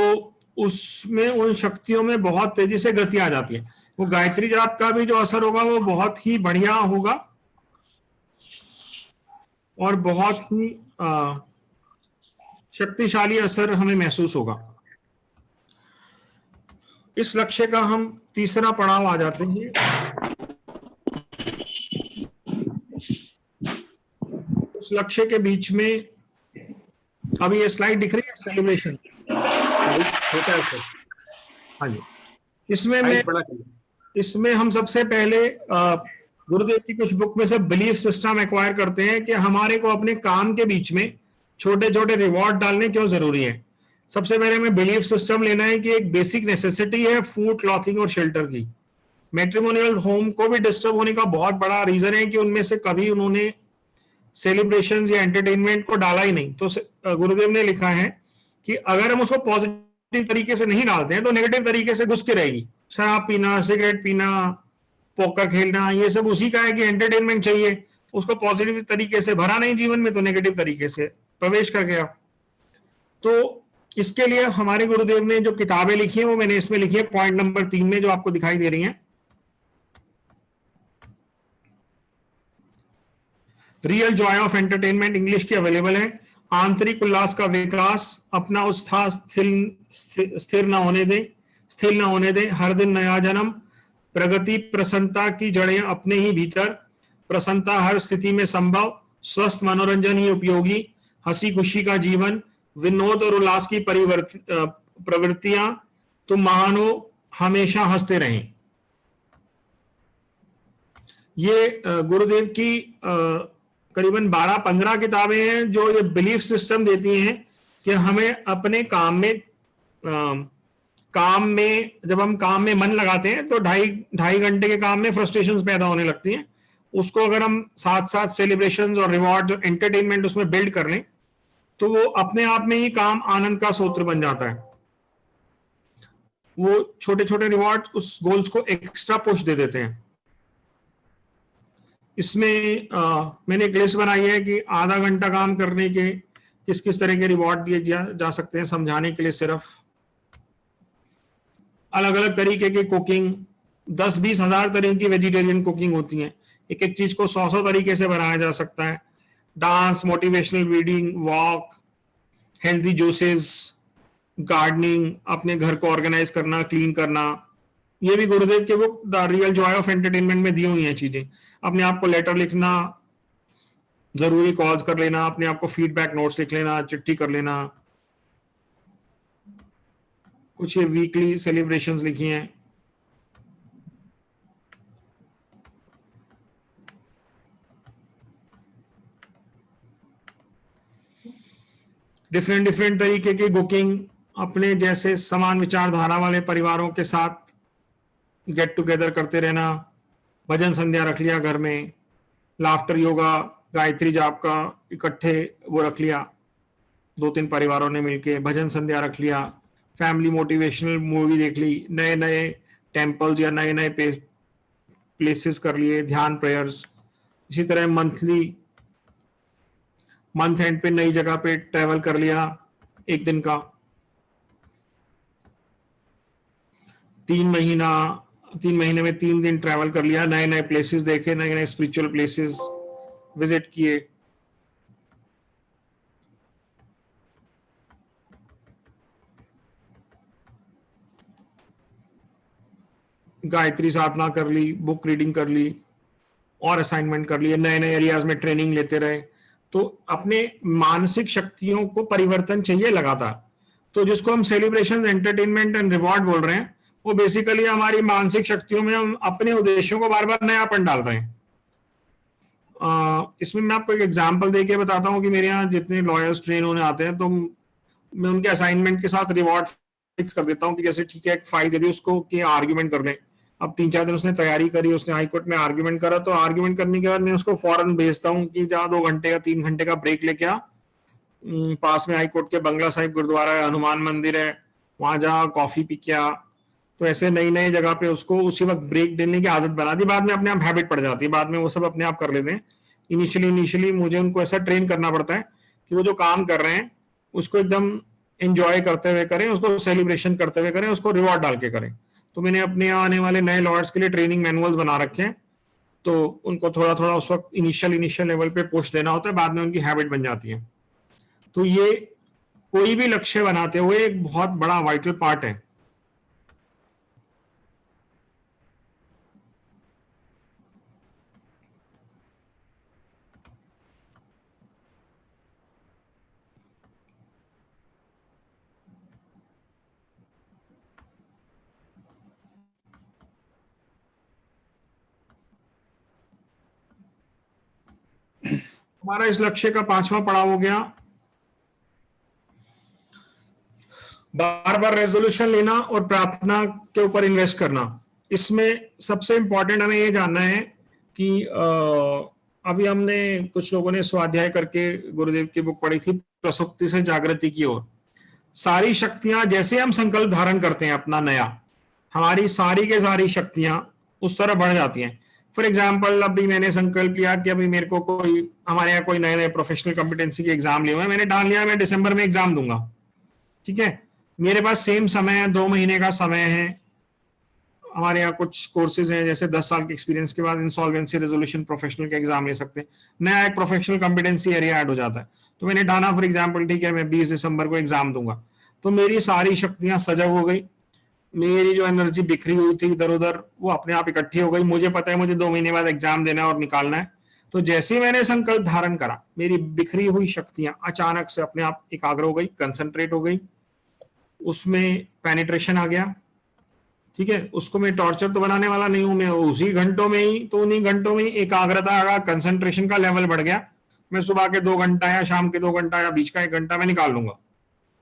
उसमें उन शक्तियों में बहुत तेजी से गति आ जाती है। वो गायत्री जाप का भी जो असर होगा वो बहुत ही बढ़िया होगा और बहुत ही शक्तिशाली असर हमें महसूस होगा। इस लक्ष्य का हम तीसरा पड़ाव आ जाते हैं। उस लक्ष्य के बीच में अभी ये स्लाइड दिख रही है, सेलिब्रेशन। हाँ जी, इसमें हम सबसे पहले गुरुदेव की कुछ बुक में से बिलीफ सिस्टम एक्वायर करते हैं कि हमारे को अपने काम के बीच में छोटे छोटे रिवॉर्ड डालने क्यों जरूरी है। सबसे पहले हमें बिलीफ सिस्टम लेना है कि एक बेसिक नेसेसिटी है फूड, क्लॉथिंग और शेल्टर की। मैट्रिमोनियल होम को भी डिस्टर्ब होने का बहुत बड़ा रीजन है कि उनमें से कभी उन्होंने सेलिब्रेशंस या एंटरटेनमेंट को डाला ही नहीं। तो गुरुदेव ने लिखा है कि अगर हम उसको पॉजिटिव तरीके से नहीं डालते हैं तो नेगेटिव तरीके से घुस के रहेगी। शराब पीना, सिगरेट पीना, पोकर खेलना, ये सब उसी का है कि एंटरटेनमेंट चाहिए। उसको पॉजिटिव तरीके से भरा नहीं जीवन में तो नेगेटिव तरीके से प्रवेश कर गया। तो इसके लिए हमारे गुरुदेव ने जो किताबें लिखी हैं वो मैंने इसमें लिखी है पॉइंट नंबर 3 में, जो आपको दिखाई दे रही हैं। Real Joy of entertainment English की अवेलेबल है। आंतरिक उल्लास का विकास, अपना उत्साह स्थिर न होने दे, हर दिन नया जन्म, प्रगति प्रसन्नता की जड़ें अपने ही भीतर, प्रसन्नता हर स्थिति में संभव, स्वस्थ मनोरंजन ही उपयोगी, हंसी खुशी का जीवन, विनोद और उल्लास की प्रवृत्तियां, तुम महान हो, हमेशा हंसते रहें। ये गुरुदेव की करीबन 12-15 किताबें हैं जो ये बिलीफ सिस्टम देती हैं कि हमें अपने काम में जब हम काम में मन लगाते हैं तो ढाई घंटे के काम में फ्रस्ट्रेशंस पैदा होने लगती हैं। उसको अगर हम साथ साथ सेलिब्रेशंस और रिवॉर्ड और एंटरटेनमेंट उसमें बिल्ड कर लें तो वो अपने आप में ही काम आनंद का सूत्र बन जाता है। वो छोटे छोटे रिवॉर्ड उस गोल्स को एक्स्ट्रा पुश दे देते हैं। इसमें मैंने एक लिस्ट बनाई है कि आधा घंटा काम करने के किस किस तरह के रिवॉर्ड दिए जा सकते हैं, समझाने के लिए सिर्फ। अलग अलग तरीके की कुकिंग, 10-20 हजार तरह की वेजिटेरियन कुकिंग होती है। एक एक चीज को 100 तरीके से बनाया जा सकता है। Dance, motivational reading, walk, healthy juices, gardening, अपने घर को ऑर्गेनाइज करना, क्लीन करना, ये भी गुरुदेव के book the real Joy of entertainment में दी हुई हैं चीजें। अपने आप को लेटर लिखना, जरूरी कॉल्स कर लेना, अपने आप को फीडबैक नोट्स लिख लेना, चिट्ठी कर लेना। कुछ ये वीकली सेलिब्रेशंस लिखी हैं। डिफरेंट तरीके की कुकिंग, अपने जैसे समान विचारधारा वाले परिवारों के साथ गेट टुगेदर करते रहना, भजन संध्या रख लिया घर में, लाफ्टर योगा, गायत्री जाप का इकट्ठे वो रख लिया 2-3 परिवारों ने मिलके, भजन संध्या रख लिया, फैमिली मोटिवेशनल मूवी देख ली, नए नए टेम्पल्स या नए नए प्लेसेस कर लिए, ध्यान प्रेयर्स। इसी तरह मंथ एंड पे नई जगह पे ट्रैवल कर लिया 1 दिन का। 3 महीने में 3 दिन ट्रैवल कर लिया, नए नए प्लेसेस देखे, नए नए स्पिरिचुअल प्लेसेस विजिट किए। गायत्री साधना कर ली, बुक रीडिंग कर ली और असाइनमेंट कर लिए, नए नए एरियाज में ट्रेनिंग लेते रहे। तो अपने मानसिक शक्तियों को परिवर्तन चाहिए लगातार। तो जिसको हम सेलिब्रेशन, एंटरटेनमेंट एंड रिवॉर्ड बोल रहे हैं, वो बेसिकली हमारी मानसिक शक्तियों में हम अपने उद्देश्यों को बार बार नयापन डाल रहे हैं। इसमें मैं आपको एक एग्जांपल देके बताता हूँ कि मेरे यहाँ जितने लॉयर्स ट्रेन होने आते हैं तो मैं उनके असाइनमेंट के साथ रिवॉर्ड फिक्स कर देता हूँ कि जैसे ठीक है एक फाइल दे दी उसको कि आर्ग्यूमेंट कर लें। अब 3-4 दिन उसने तैयारी करी, उसने हाई कोर्ट में आर्ग्यूमेंट करा, तो आर्ग्यूमेंट करने के बाद मैं उसको फौरन भेजता हूँ कि जा 2 घंटे या 3 घंटे का ब्रेक लेके आ, पास में हाई कोर्ट के बंगला साहिब गुरुद्वारा है, हनुमान मंदिर है, वहां जा कॉफी पी के आ। तो ऐसे नई नई जगह पे उसको उसी वक्त ब्रेक देने की आदत बना दी, बाद में अपने आप हैबिट पड़ जाती है, बाद में वो सब अपने आप कर लेते हैं। इनिशियली मुझे उनको ऐसा ट्रेन करना पड़ता है कि वो जो काम कर रहे हैं उसको एकदम एंजॉय करते हुए करें, उसको सेलिब्रेशन करते हुए करें, उसको रिवॉर्ड डाल के करें। तो मैंने अपने यहाँ आने वाले नए लॉयर्स के लिए ट्रेनिंग मैनुअल्स बना रखे हैं, तो उनको थोड़ा थोड़ा उस वक्त इनिशियल लेवल पे पुश देना होता है, बाद में उनकी हैबिट बन जाती है। तो ये कोई भी लक्ष्य बनाते हुए एक बहुत बड़ा वाइटल पार्ट है। हमारा इस लक्ष्य का 5वां पड़ाव हो गया बार बार रेजोल्यूशन लेना और प्रार्थना के ऊपर इन्वेस्ट करना। इसमें सबसे इंपॉर्टेंट हमें ये जानना है कि अभी हमने कुछ लोगों ने स्वाध्याय करके गुरुदेव की बुक पढ़ी थी, प्रसुप्ति से जागृति की ओर। सारी शक्तियां जैसे हम संकल्प धारण करते हैं अपना नया, हमारी सारी के सारी शक्तियां उस तरह बढ़ जाती हैं। फॉर एग्जाम्पल, अभी मैंने संकल्प लिया कि अभी मेरे को कोई, हमारे यहाँ कोई नए नए प्रोफेशनल कॉम्पिटेंसी के एग्जाम लिए हुए, मैंने डाल लिया मैं दिसंबर में एग्जाम दूंगा, ठीक है। मेरे पास सेम समय है, 2 महीने का समय है। हमारे यहाँ कुछ कोर्सेज हैं, जैसे 10 साल के एक्सपीरियंस के बाद इंसॉल्वेंसी रेजोल्यूशन प्रोफेशनल के एग्जाम ले सकते हैं, नया एक प्रोफेशनल कॉम्पिटेंसी एरिया ऐड हो जाता है। तो मैंने डाला फॉर एग्जाम्पल, ठीक है, मैं 20 दिसंबर को एग्जाम दूंगा, तो मेरी सारी शक्तियां सजग हो गई, मेरी जो एनर्जी बिखरी हुई थी इधर उधर वो अपने आप इकट्ठी हो गई। मुझे पता है मुझे 2 महीने बाद एग्जाम देना है और निकालना है। तो जैसे ही मैंने संकल्प धारण करा, मेरी बिखरी हुई शक्तियां अचानक से अपने आप एकाग्र हो गई, कंसंट्रेट हो गई, उसमें पेनिट्रेशन आ गया, ठीक है। उसको मैं टॉर्चर तो बनाने वाला नहीं हूं, मैं उसी घंटों में ही, तो उन्हीं घंटों में ही एकाग्रता आ, कंसंट्रेशन का लेवल बढ़ गया। मैं सुबह के 2 घंटा या शाम के 2 घंटा या बीच का 1 घंटा मैं निकाल लूंगा,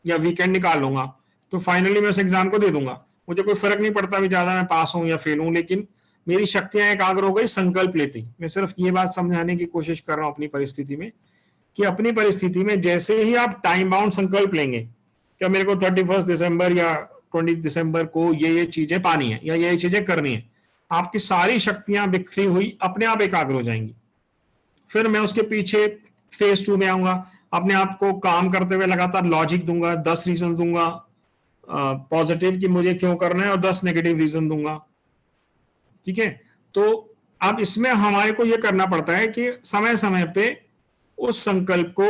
या वीकेंड निकाल लूंगा, तो फाइनली मैं उस एग्जाम को दे दूंगा। मुझे कोई फर्क नहीं पड़ता भी ज्यादा मैं पास हूं या फेल हूं, लेकिन मेरी शक्तियां एकाग्र हो गई संकल्प लेती। मैं सिर्फ ये बात समझाने की कोशिश कर रहा हूं अपनी परिस्थिति में, कि अपनी परिस्थिति में जैसे ही आप टाइम बाउंड संकल्प लेंगे, क्या मेरे को 31 दिसंबर या 20 दिसंबर को ये चीजें पानी है या ये चीजें करनी है, आपकी सारी शक्तियां बिखरी हुई अपने आप एकाग्र हो जाएंगी। फिर मैं उसके पीछे फेज 2 में आऊंगा, अपने आप को काम करते हुए लगातार लॉजिक दूंगा, 10 रीजन दूंगा पॉजिटिव कि मुझे क्यों करना है, और 10 नेगेटिव रीजन दूंगा, ठीक है। तो अब इसमें हमारे को यह करना पड़ता है कि समय समय पे उस संकल्प को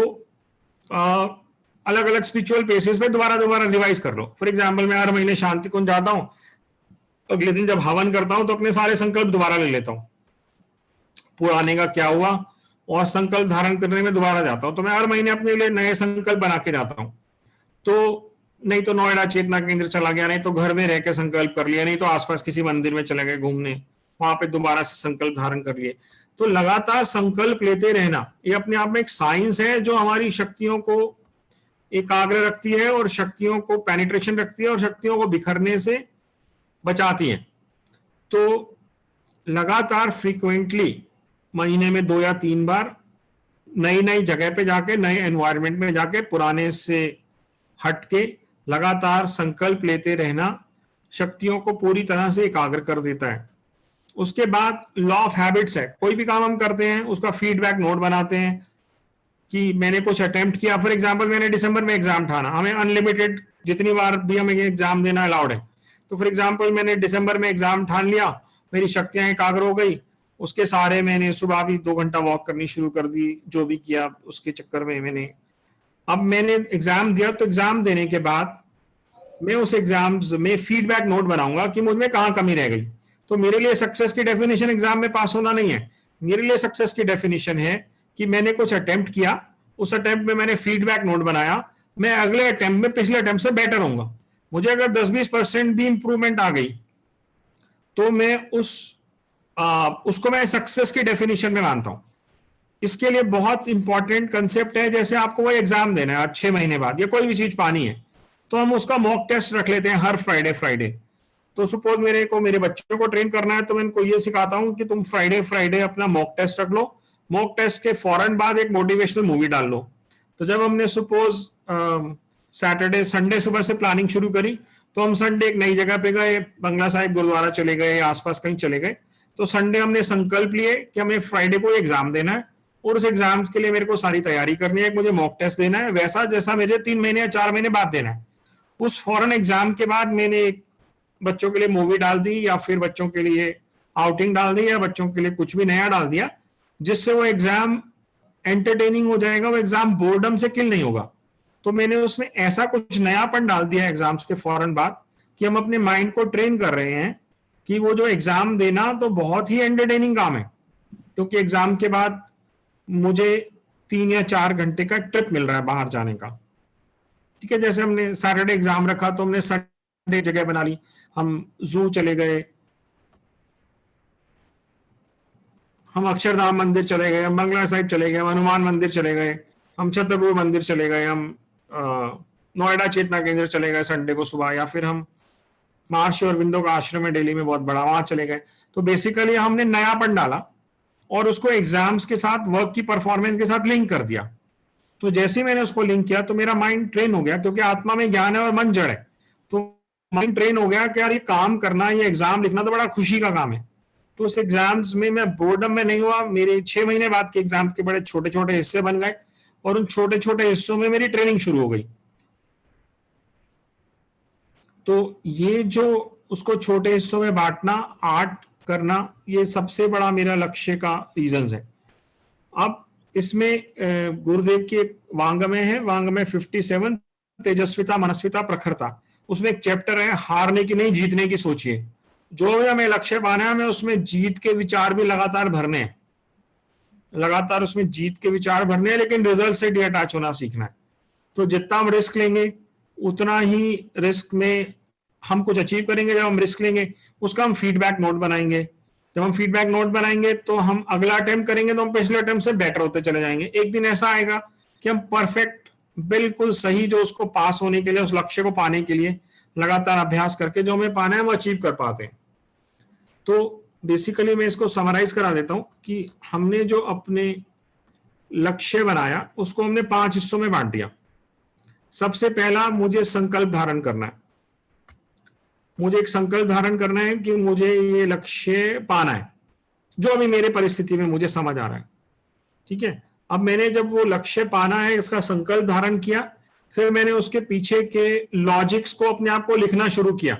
अलग अलग स्पिरिचुअल बेसिस पे दोबारा रिवाइज कर लो। फॉर एग्जाम्पल, मैं हर महीने शांति कुंज जाता हूं, अगले दिन जब हवन करता हूं तो अपने सारे संकल्प दोबारा ले लेता हूं, पुराने का क्या हुआ, और संकल्प धारण करने में दोबारा जाता हूं। तो मैं हर महीने अपने लिए नए संकल्प बना के जाता हूं। तो नहीं तो नोएडा चेतना केंद्र चला गया, नहीं तो घर में रह के संकल्प कर लिया, नहीं तो आसपास किसी मंदिर में चले गए घूमने, वहां पे दोबारा से संकल्प धारण कर लिए। तो लगातार संकल्प लेते रहना, ये अपने आप में एक साइंस है जो हमारी शक्तियों को एकाग्र रखती है और शक्तियों को पेनिट्रेशन रखती है और शक्तियों को बिखरने से बचाती है। तो लगातार फ्रीक्वेंटली महीने में 2 या 3 बार नई नई जगह पे जाके, नए एनवायरनमेंट में जाके, पुराने से हट के लगातार संकल्प लेते रहना शक्तियों को पूरी तरह से एकाग्र कर देता है। उसके बाद लॉ ऑफ हैबिट्स है, कोई भी काम हम करते हैं उसका फीडबैक नोट बनाते हैं कि मैंने कुछ अटेम्प्ट किया। फॉर एग्जांपल, मैंने दिसंबर में एग्जाम ठाना, हमें अनलिमिटेड जितनी बार भी हमें एग्जाम देना अलाउड है। तो फॉर एग्जांपल, मैंने दिसंबर में एग्जाम ठान लिया, मेरी शक्तियां एकाग्र हो गई, उसके सारे मैंने सुबह भी 2 घंटा वॉक करनी शुरू कर दी, जो भी किया उसके चक्कर में मैंने एग्जाम दिया। तो एग्जाम देने के बाद मैं उस एग्जाम में फीडबैक नोट बनाऊंगा कि मुझ में कहाँ कमी रह गई। तो मेरे लिए सक्सेस की डेफिनेशन एग्जाम में पास होना नहीं है, मेरे लिए सक्सेस की डेफिनेशन है कि मैंने कुछ अटेम्प्ट किया, उस अटेम्प्ट में मैंने फीडबैक नोट बनाया, मैं अगले अटेम्प्ट में पिछले अटेम्प्ट से बेटर होऊंगा। मुझे अगर 10-20% भी इंप्रूवमेंट आ गई तो मैं उसको मैं सक्सेस की डेफिनेशन में मानता हूं। इसके लिए बहुत इंपॉर्टेंट कंसेप्ट है, जैसे आपको वो एग्जाम देना है 6 महीने बाद या कोई भी चीज पानी है, तो हम उसका मॉक टेस्ट रख लेते हैं हर फ्राइडे। तो सपोज मेरे बच्चों को ट्रेन करना है तो मैं इनको ये सिखाता हूँ कि तुम फ्राइडे अपना मॉक टेस्ट रख लो, मॉक टेस्ट के फौरन बाद एक मोटिवेशनल मूवी डाल लो। तो जब हमने सपोज सैटरडे संडे सुबह से प्लानिंग शुरू करी तो हम संडे एक नई जगह पे गए, बंगला साहिब गुरुद्वारा चले गए, आसपास कहीं चले गए। तो संडे हमने संकल्प लिए कि हमें फ्राइडे को एग्जाम देना है और उस एग्जाम के लिए मेरे को सारी तैयारी करनी है, मुझे मॉक टेस्ट देना है वैसा जैसा मुझे 3 महीने या 4 महीने बाद देना है। उस फौरन एग्जाम के बाद मैंने एक बच्चों के लिए मूवी डाल दी या फिर बच्चों के लिए आउटिंग डाल दी या बच्चों के लिए कुछ भी नया डाल दिया, जिससे वो एग्जाम एंटरटेनिंग हो जाएगा, वो एग्जाम बोर्डम से किल नहीं होगा। तो मैंने उसमें ऐसा कुछ नयापन डाल दिया एग्जाम्स के फौरन बाद कि हम अपने माइंड को ट्रेन कर रहे हैं कि वो जो एग्जाम देना तो बहुत ही एंटरटेनिंग काम है, क्योंकि एग्जाम के बाद मुझे 3 या 4 घंटे का ट्रिप मिल रहा है बाहर जाने का। ठीक है, जैसे हमने सैटरडे एग्जाम रखा तो हमने संडे जगह बना ली, हम जू चले गए, हम अक्षरधाम मंदिर चले गए, हम बंगला साहिब चले गए, हम हनुमान मंदिर चले गए, हम छतरपुर मंदिर चले गए, हम नोएडा चेतना केंद्र चले गए संडे को सुबह, या फिर हम महर्षि अरविंदो का आश्रम है दिल्ली में बहुत बड़ा, वहां चले गए। तो बेसिकली हमने नयापन डाला और उसको एग्जाम्स के साथ, वर्क की परफॉर्मेंस के साथ लिंक कर दिया। तो जैसे ही मैंने उसको लिंक किया तो मेरा माइंड ट्रेन हो गया, क्योंकि आत्मा में ज्ञान है और मन जड़ है, तो माइंड ट्रेन हो गया कि यार ये काम करना, ये एग्जाम लिखना तो बड़ा खुशी का काम है। तो उस एग्जाम्स में मैं बोर्डम में नहीं हुआ, मेरे 6 महीने बाद के एग्जाम के बड़े छोटे छोटे हिस्से बन गए और उन छोटे छोटे हिस्सों में मेरी ट्रेनिंग शुरू हो गई। तो ये जो उसको छोटे हिस्सों में बांटना, आर्ट करना, ये सबसे बड़ा मेरा लक्ष्य का रीजन है। अब इसमें गुरुदेव की एक वांगमय है, वांगमय 57, तेजस्विता मनस्विता प्रखरता, उसमें एक चैप्टर है हारने की नहीं जीतने की सोचिए। जो भी हमें लक्ष्य पाना है हमें उसमें जीत के विचार भी लगातार भरने हैं, लगातार उसमें जीत के विचार भरने हैं, लेकिन रिजल्ट से डिटैच होना सीखना है। तो जितना हम रिस्क लेंगे उतना ही रिस्क में हम कुछ अचीव करेंगे। जब हम रिस्क लेंगे उसका हम फीडबैक नोट बनाएंगे, जब हम फीडबैक नोट बनाएंगे तो हम अगला अटेम्प्ट करेंगे तो हम पिछले अटेम्प्ट से बेटर होते चले जाएंगे। एक दिन ऐसा आएगा कि हम परफेक्ट, बिल्कुल सही, जो उसको पास होने के लिए, उस लक्ष्य को पाने के लिए लगातार अभ्यास करके जो हमें पाना है वो अचीव कर पाते हैं। तो बेसिकली मैं इसको समराइज करा देता हूं कि हमने जो अपने लक्ष्य बनाया उसको हमने 5 हिस्सों में बांट दिया। सबसे पहला, मुझे संकल्प धारण करना है, मुझे एक संकल्प धारण करना है कि मुझे ये लक्ष्य पाना है, जो अभी मेरे परिस्थिति में मुझे समझ आ रहा है। ठीक है, अब मैंने जब वो लक्ष्य पाना है इसका संकल्प धारण किया, फिर मैंने उसके पीछे के लॉजिक्स को अपने आप को लिखना शुरू किया।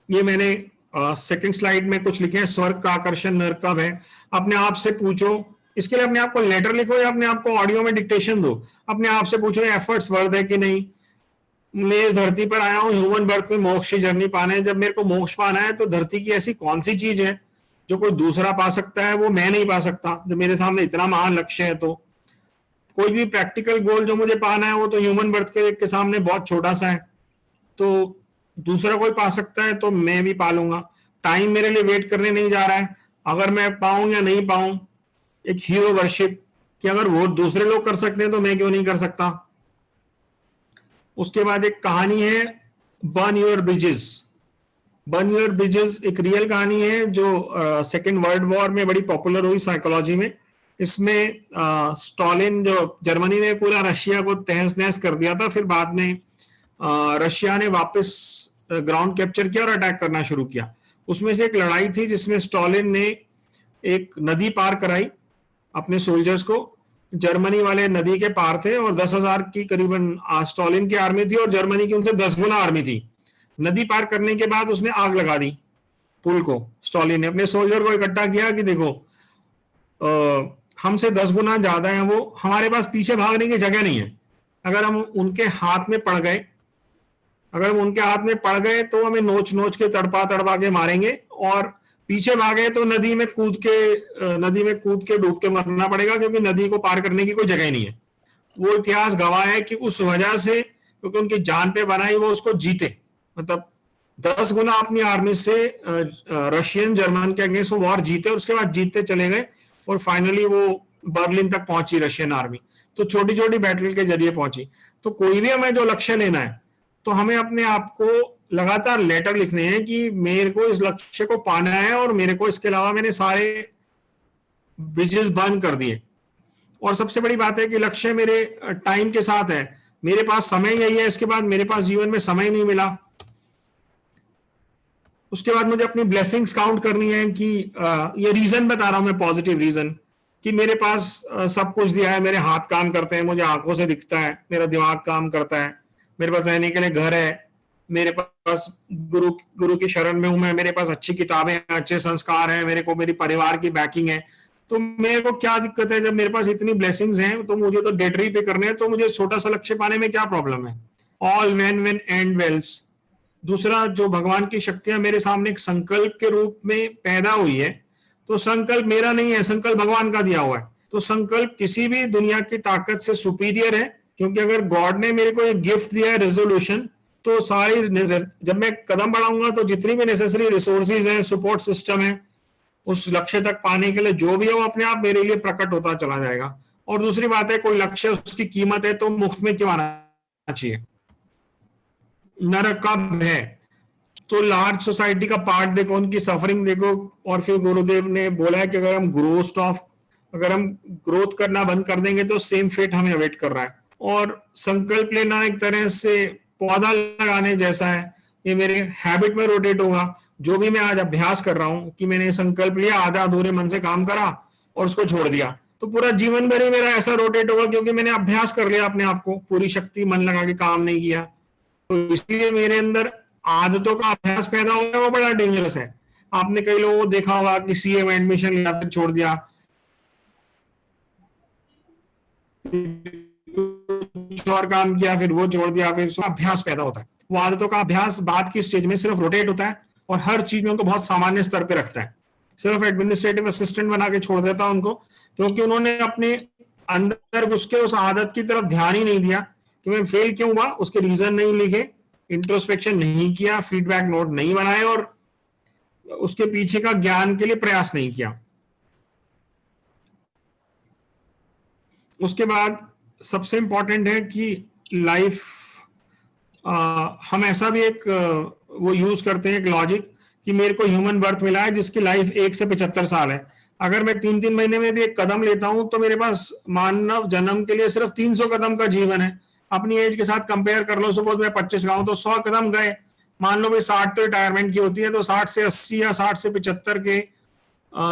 ये मैंने सेकंड स्लाइड में कुछ लिखे हैं, स्वर्ग का आकर्षण नर्क कब है, अपने आप से पूछो। इसके लिए अपने आप को लेटर लिखो या अपने आप को ऑडियो में डिक्टेशन दो, अपने आप से पूछो एफर्ट्स वर्थ है कि नहीं, मैं इस धरती पर आया हूँ ह्यूमन बर्थ में मोक्ष की जर्नी पाना है। जब मेरे को मोक्ष पाना है तो धरती की ऐसी कौन सी चीज है जो कोई दूसरा पा सकता है, वो मैं नहीं पा सकता। जब मेरे सामने इतना महान लक्ष्य है तो कोई भी प्रैक्टिकल गोल जो मुझे पाना है वो तो ह्यूमन बर्थ के सामने बहुत छोटा सा है, तो दूसरा कोई पा सकता है तो मैं भी पा लूंगा। टाइम मेरे लिए वेट करने नहीं जा रहा है, अगर मैं पाऊं या नहीं पाऊं, एक हीरो वर्शिप कि अगर वो दूसरे लोग कर सकते हैं तो मैं क्यों नहीं कर सकता। उसके बाद एक कहानी है burn your bridges. Burn your bridges एक रियल कहानी है जो सेकेंड वर्ल्ड वॉर में बड़ी पॉपुलर हुई साइकोलॉजी में। इसमें स्टॉलिन, जो जर्मनी ने पूरा रशिया को तहस नहस कर दिया था, फिर बाद में रशिया ने वापस ग्राउंड कैप्चर किया और अटैक करना शुरू किया। उसमें से एक लड़ाई थी जिसमें स्टॉलिन ने एक नदी पार कराई अपने सोल्जर्स को। जर्मनी वाले नदी के पार थे और 10,000 की करीबन स्टॉलिन की आर्मी थी और जर्मनी की उनसे 10 गुना आर्मी थी। नदी पार करने के बाद उसने आग लगा दी पुल को। स्टॉलिन ने अपने सोल्जर को इकट्ठा किया कि देखो हमसे 10 गुना ज्यादा है वो, हमारे पास पीछे भागने की जगह नहीं है। अगर हम उनके हाथ में पड़ गए, तो हमें नोच नोच के तड़पा के मारेंगे, और पीछे भागे तो नदी में कूद के डूब के मरना पड़ेगा, क्योंकि नदी को पार करने की कोई जगह नहीं है। वो इतिहास गवाह है कि उस वजह से, क्योंकि उनकी जान पे बनाई, वो उसको जीते। मतलब 10 गुना अपनी आर्मी से रशियन जर्मन के अगेंस्ट वो वॉर जीते और उसके बाद जीतते चले गए और फाइनली वो बर्लिन तक पहुंची रशियन आर्मी। तो छोटी छोटी बैटल के जरिए पहुंची। तो कोई भी हमें जो लक्ष्य लेना है तो हमें अपने आप को लगातार लेटर लिखने हैं कि मेरे को इस लक्ष्य को पाना है और मेरे को इसके अलावा मैंने सारे बिजनेस बंद कर दिए। और सबसे बड़ी बात है कि लक्ष्य मेरे टाइम के साथ है, मेरे पास समय यही है, इसके बाद मेरे पास जीवन में समय नहीं मिला। उसके बाद मुझे अपनी ब्लेसिंग्स काउंट करनी है कि ये रीजन बता रहा हूं मैं, पॉजिटिव रीजन, कि मेरे पास सब कुछ दिया है, मेरे हाथ काम करते हैं, मुझे आंखों से दिखता है, मेरा दिमाग काम करता है, मेरे पास रहने के लिए घर है, मेरे पास गुरु की शरण में हूं मैं, मेरे पास अच्छी किताबें हैं, अच्छे संस्कार हैं, मेरे को मेरी परिवार की बैकिंग है। तो मेरे को क्या दिक्कत है, जब मेरे पास इतनी ब्लेसिंग्स हैं तो मुझे तो डेट पे करने हैं, तो मुझे छोटा सा लक्ष्य पाने में क्या प्रॉब्लम है। All when and wells. दूसरा, जो भगवान की शक्तियां मेरे सामने एक संकल्प के रूप में पैदा हुई है, तो संकल्प मेरा नहीं है, संकल्प भगवान का दिया हुआ है। तो संकल्प किसी भी दुनिया की ताकत से सुपीरियर है, क्योंकि अगर गॉड ने मेरे को एक गिफ्ट दिया है, रेजोल्यूशन, तो सारी, जब मैं कदम बढ़ाऊंगा तो जितनी भी नेसेसरी रिसोर्सेज हैं, सपोर्ट सिस्टम है, उस लक्ष्य तक पाने के लिए जो भी है वो अपने आप मेरे लिए प्रकट होता चला जाएगा। और दूसरी बात है, कोई लक्ष्य उसकी कीमत है तो मुफ्त में क्यों आना चाहिए। नरक का भय, तो लार्ज सोसाइटी का पार्ट देखो, उनकी सफरिंग देखो, और फिर गुरुदेव ने बोला है कि अगर हम ग्रोथ करना बंद कर देंगे तो सेम फेट हमें अवेट कर रहा है। और संकल्प लेना एक तरह से पौधा लगाने जैसा है, ये मेरे हैबिट में रोटेट होगा। जो भी मैं आज अभ्यास कर रहा हूं कि मैंने संकल्प लिया, आधा अधूरे मन से काम करा और उसको छोड़ दिया, तो पूरा जीवन भर ही मेरा ऐसा रोटेट होगा, क्योंकि मैंने अभ्यास कर लिया अपने आप को, पूरी शक्ति मन लगा के काम नहीं किया। तो इसलिए मेरे अंदर आदतों का अभ्यास पैदा होगा, वो बड़ा डेंजरस है। आपने कई लोगों को देखा होगा कि सीए में एडमिशन लिया फिर छोड़ दिया, कुछ और काम किया फिर वो छोड़ दिया, फिर अभ्यास पैदा होता है। वो आदतों का अभ्यास बाद की स्टेज में सिर्फ रोटेट होता है और हर चीज में उनको बहुत सामान्य स्तर पे रखता है, सिर्फ एडमिनिस्ट्रेटिव असिस्टेंट बना के छोड़ देता है उनको, क्योंकि उन्होंने अपने अंदर घुस के उस आदत की तरफ ध्यान ही नहीं दिया कि मैं फेल क्यों हुआ, उसके रीजन नहीं लिखे, इंट्रोस्पेक्शन नहीं किया, फीडबैक नोट नहीं बनाए और उसके पीछे का ज्ञान के लिए प्रयास नहीं किया। उसके बाद सबसे इंपॉर्टेंट है कि लाइफ, हम ऐसा भी एक वो यूज करते हैं एक लॉजिक कि मेरे को ह्यूमन बर्थ मिला है जिसकी लाइफ 1 से 75 साल है। अगर मैं 3-3 महीने में भी एक कदम लेता हूं तो मेरे पास मानव जन्म के लिए सिर्फ 300 कदम का जीवन है। अपनी एज के साथ कंपेयर कर लो, सपोज मैं 25 का हूं तो 100 कदम गए, मान लो भाई 60 तो रिटायरमेंट की होती है, तो 60 से 80 या 60 से 75 के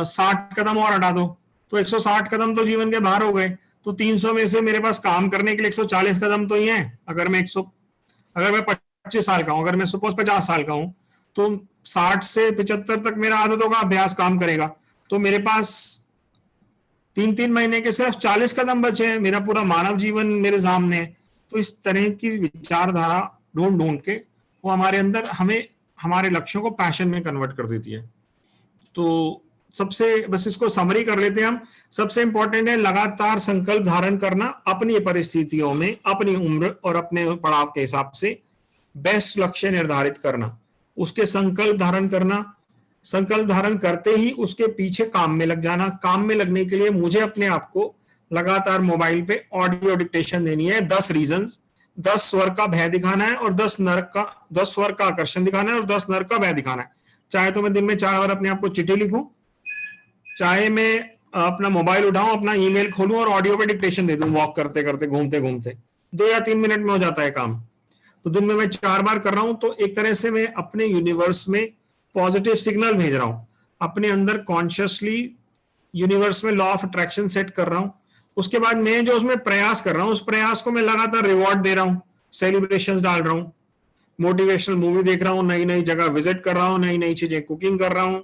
60 कदम और हटा दो तो 160 कदम तो जीवन के बाहर हो गए। तो 300 में से मेरे पास काम करने के लिए 140 कदम तो ही है। अगर मैं 25 साल का हूं, अगर मैं सपोज 50 साल का हूं, तो 60 से 75 तक मेरा आदतों का अभ्यास काम करेगा, तो मेरे पास 3-3 महीने के सिर्फ 40 कदम बचे हैं, मेरा पूरा मानव जीवन मेरे सामने है। तो इस तरह की विचारधारा ढूंढ के वो हमारे अंदर हमें हमारे लक्ष्यों को पैशन में कन्वर्ट कर देती है। तो सबसे, बस इसको समरी कर लेते हैं हम। सबसे इंपॉर्टेंट है लगातार संकल्प धारण करना, अपनी परिस्थितियों में, अपनी उम्र और अपने पड़ाव के हिसाब से बेस्ट लक्ष्य निर्धारित करना, उसके संकल्प धारण करना, संकल्प धारण करते ही उसके पीछे काम में लग जाना। काम में लगने के लिए मुझे अपने आप को लगातार मोबाइल पे ऑडियो डिक्टेशन देनी है, 10 रीजंस, 10 स्वर का भय दिखाना है और 10 स्वर का आकर्षण दिखाना है और 10 नर्क का भय दिखाना है। चाहे तो मैं दिन में 4 बार अपने आप को चिट्ठी लिखूं, चाहे मैं अपना मोबाइल उठाऊं, अपना ईमेल खोलूं और ऑडियो पे डिक्टेशन दे दूं, वॉक करते करते, घूमते घूमते, 2 या 3 मिनट में हो जाता है काम। तो दिन में मैं 4 बार कर रहा हूं, तो एक तरह से मैं अपने यूनिवर्स में पॉजिटिव सिग्नल भेज रहा हूं, अपने अंदर कॉन्शियसली यूनिवर्स में लॉ ऑफ अट्रैक्शन सेट कर रहा हूं। उसके बाद मैं जो उसमें प्रयास कर रहा हूं, उस प्रयास को मैं लगातार रिवॉर्ड दे रहा हूं, सेलिब्रेशंस डाल रहा हूं, मोटिवेशनल मूवी देख रहा हूं, नई नई जगह विजिट कर रहा हूं, नई नई चीजें कुकिंग कर रहा हूं,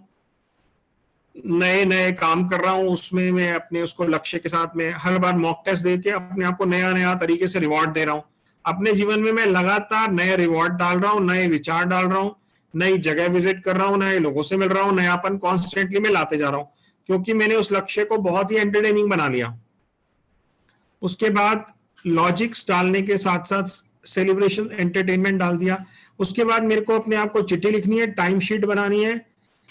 नए नए काम कर रहा हूं, उसमें मैं अपने उसको लक्ष्य के साथ में हर बार मॉक टेस्ट देके अपने आप को नया नया तरीके से रिवॉर्ड दे रहा हूं। अपने जीवन में मैं लगातार नए रिवॉर्ड डाल रहा हूं, नए विचार डाल रहा हूं, नई जगह विजिट कर रहा हूं, नए लोगों से मिल रहा हूं, नयापन कॉन्स्टेंटली मैं लाते जा रहा हूं, क्योंकि मैंने उस लक्ष्य को बहुत ही एंटरटेनिंग बना लिया। उसके बाद लॉजिक्स डालने के साथ साथ सेलिब्रेशन, एंटरटेनमेंट डाल दिया। उसके बाद मेरे को अपने आप को चिट्ठी लिखनी है, टाइम शीट बनानी है,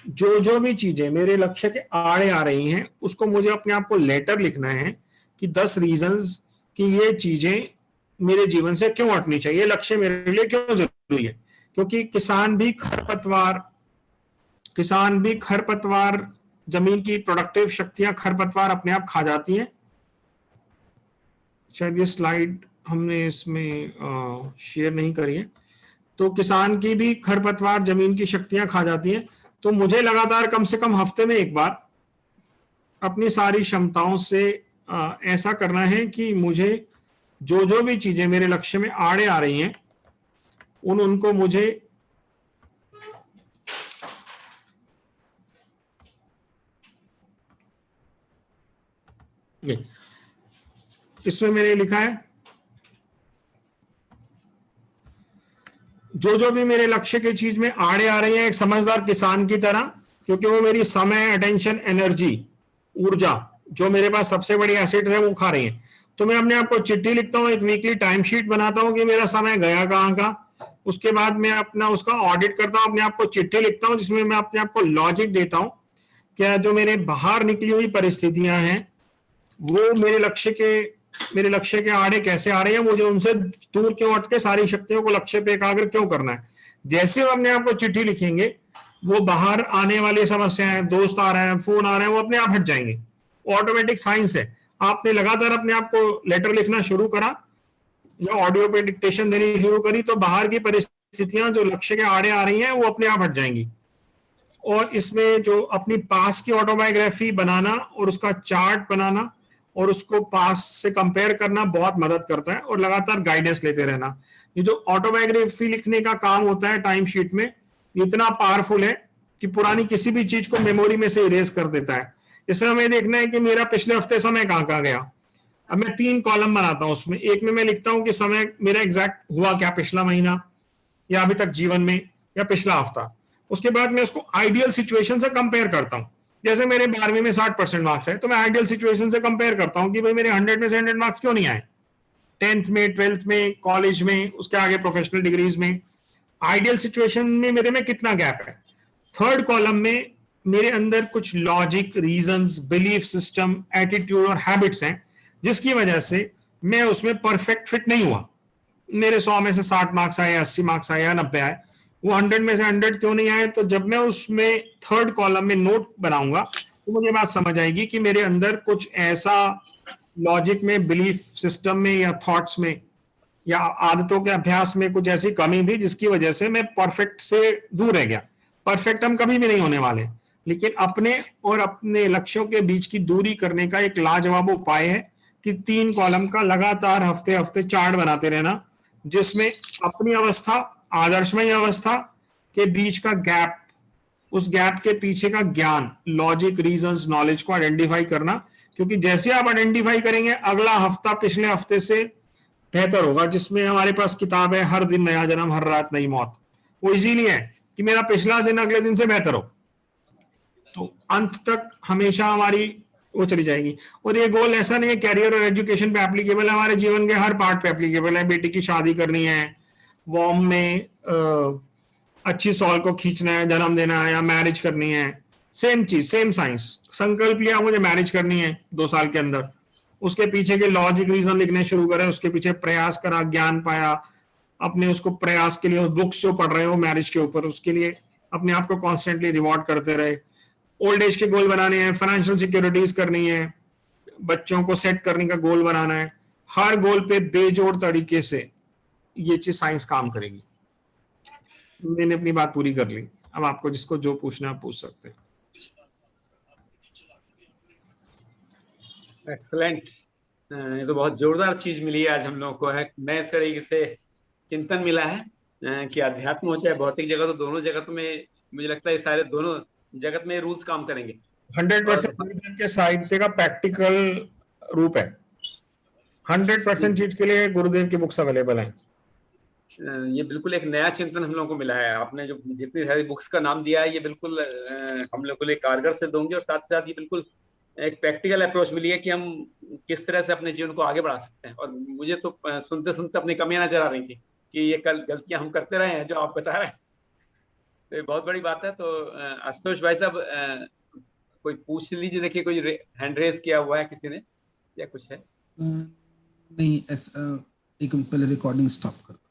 जो भी चीजें मेरे लक्ष्य के आड़े आ रही हैं उसको मुझे अपने आप को लेटर लिखना है कि 10 रीजंस कि ये चीजें मेरे जीवन से क्यों हटनी चाहिए, लक्ष्य मेरे लिए क्यों जरूरी है। क्योंकि किसान भी खरपतवार जमीन की प्रोडक्टिव शक्तियां खरपतवार अपने आप खा जाती हैं। शायद ये स्लाइड हमने इसमें शेयर नहीं करी है। तो किसान की भी खरपतवार जमीन की शक्तियां खा जाती हैं। तो मुझे लगातार कम से कम हफ्ते में एक बार अपनी सारी क्षमताओं से ऐसा करना है कि मुझे जो भी चीजें मेरे लक्ष्य में आड़े आ रही हैं उनको मुझे इसमें मैंने लिखा है जो भी मेरे लक्ष्य की चीज में आड़े आ रही है, एक समझदार किसान की तरह, क्योंकि वो मेरी समय, अटेंशन, एनर्जी, ऊर्जा जो मेरे पास सबसे बड़ी एसेट है वो खा रही है। तो मैं अपने आप को चिट्ठी लिखता हूँ, एक वीकली टाइम शीट बनाता हूँ कि मेरा समय गया कहाँ का। उसके बाद मैं अपना उसका ऑडिट करता हूँ, अपने आप को चिट्ठी लिखता हूँ जिसमें मैं अपने आप को लॉजिक देता हूँ क्या जो मेरे बाहर निकली हुई परिस्थितियां हैं वो मेरे लक्ष्य के आड़े कैसे आ रही है, मुझे उनसे दूर क्यों हट के सारी शक्तियों को लक्ष्य पे एकाग्र क्यों करना है। जैसे हम अपने आप को चिट्ठी लिखेंगे वो बाहर आने वाली समस्याएं, दोस्त आ रहे हैं, फोन आ रहे हैं, वो अपने आप हट जाएंगे। ऑटोमेटिक साइंस है। आपने लगातार अपने आप को लेटर लिखना शुरू करा या ऑडियो पे डिक्टेशन देनी शुरू करी तो बाहर की परिस्थितियां जो लक्ष्य के आड़े आ रही हैं वो अपने आप हट जाएंगी। और इसमें जो अपनी पास की ऑटोबायोग्राफी बनाना और उसका चार्ट बनाना और उसको पास से कंपेयर करना बहुत मदद करता है, और लगातार गाइडेंस लेते रहना। ये जो ऑटोबायोग्राफी लिखने का काम होता है टाइम शीट में, इतना पावरफुल है कि पुरानी किसी भी चीज को मेमोरी में से इरेज कर देता है। इसमें हमें देखना है कि मेरा पिछले हफ्ते समय कहाँ गया। अब मैं 3 कॉलम बनाता हूँ, उसमें एक में मैं लिखता हूँ कि समय मेरा एग्जैक्ट हुआ क्या पिछला महीना या अभी तक जीवन में या पिछला हफ्ता। उसके बाद मैं उसको आइडियल सिचुएशन से कंपेयर करता हूँ। जैसे मेरे 12वीं में 60% मार्क्स है तो मैं आइडियल सिचुएशन से कंपेयर करता हूँ कि भाई मेरे 100 में से 100 मार्क्स क्यों नहीं आए, 10th में, 12th में, कॉलेज में, उसके आगे प्रोफेशनल डिग्रीज में। आइडियल सिचुएशन में मेरे में कितना गैप है। 3rd कॉलम में मेरे अंदर कुछ logic, reasons, belief system, attitude और हैबिट्स हैं जिसकी वजह से मैं उसमें परफेक्ट फिट नहीं हुआ। मेरे 100 में से 60 मार्क्स आए, 80 मार्क्स आए या 90 आए, वो 100 में से 100 क्यों नहीं आए। तो जब मैं उसमें 3rd कॉलम में नोट बनाऊंगा तो मुझे बात समझ आएगी कि मेरे अंदर कुछ ऐसा लॉजिक में, बिलीफ सिस्टम में या थॉट्स में या आदतों के अभ्यास में कुछ ऐसी कमी थी जिसकी वजह से मैं परफेक्ट से दूर रह गया। परफेक्ट हम कभी भी नहीं होने वाले, लेकिन अपने और अपने लक्ष्यों के बीच की दूरी करने का एक लाजवाब उपाय है कि 3 कॉलम का लगातार हफ्ते हफ्ते चार्ट बनाते रहना, जिसमें अपनी अवस्था, आदर्शमय अवस्था के बीच का गैप, उस गैप के पीछे का ज्ञान, लॉजिक, रीजंस, नॉलेज को आइडेंटिफाई करना। क्योंकि जैसे आप आइडेंटिफाई करेंगे अगला हफ्ता पिछले हफ्ते से बेहतर होगा, जिसमें हमारे पास किताब है हर दिन नया जन्म हर रात नई मौत। वो इसीलिए है कि मेरा पिछला दिन अगले दिन से बेहतर हो, तो अंत तक हमेशा हमारी वो चली जाएगी। और ये गोल ऐसा नहीं है कैरियर और एजुकेशन पे एप्लीकेबल है, हमारे जीवन के हर पार्ट पे एप्लीकेबल है। बेटी की शादी करनी है, वॉर्म में अच्छी सॉल को खींचना है, जन्म देना है, या मैरिज करनी है, सेम चीज, सेम साइंस। संकल्प लिया मुझे मैरिज करनी है 2 साल के अंदर, उसके पीछे के लॉजिक, रीजन लिखने शुरू करें, उसके पीछे प्रयास करा, ज्ञान पाया, अपने उसको प्रयास के लिए बुक्स जो पढ़ रहे हो मैरिज के ऊपर उसके लिए अपने आप को कॉन्स्टेंटली रिवॉर्ड करते रहे। ओल्ड एज के गोल बनाने हैं, फाइनेंशियल सिक्योरिटीज करनी है, बच्चों को सेट करने का गोल बनाना है। हर गोल पे बेजोड़ तरीके से ये चीज साइंस काम करेगी। मैंने अपनी बात पूरी कर ली, अब आपको जिसको जो पूछना है पूछ सकते हैं। एक्सलेंट। ये तो बहुत जोरदार चीज मिली है आज हम लोगों को, है नए तरीके से चिंतन मिला है कि अध्यात्म हो चाहे भौतिक जगत, तो दोनों जगत में मुझे लगता है सारे दोनों जगत में रूल्स काम करेंगे। 100% के साहित्य का प्रैक्टिकल रूप है। 100% चीज के लिए गुरुदेव की बुक्स अवेलेबल हैं। ये बिल्कुल एक नया चिंतन हम लोगों को मिला है। आपने जो जितनी सारी बुक्स का नाम दिया है ये बिल्कुल हम लोग को लिए कारगर सिद्ध होंगे, और साथ साथ ये बिल्कुल एक प्रैक्टिकल अप्रोच मिली है कि हम किस तरह से अपने जीवन को आगे बढ़ा सकते हैं। और मुझे तो सुनते सुनते अपनी कमियां नजर आ रही थी कि ये कल गलतियां हम करते रहे हैं जो आप बता रहे हैं, तो ये बहुत बड़ी बात है। तो आशुतोष भाई साहब कोई पूछ लीजिए, देखिए कोई हैंड रेज किया हुआ है किसी ने या कुछ है? नहीं, एक पहले रिकॉर्डिंग स्टॉप कर।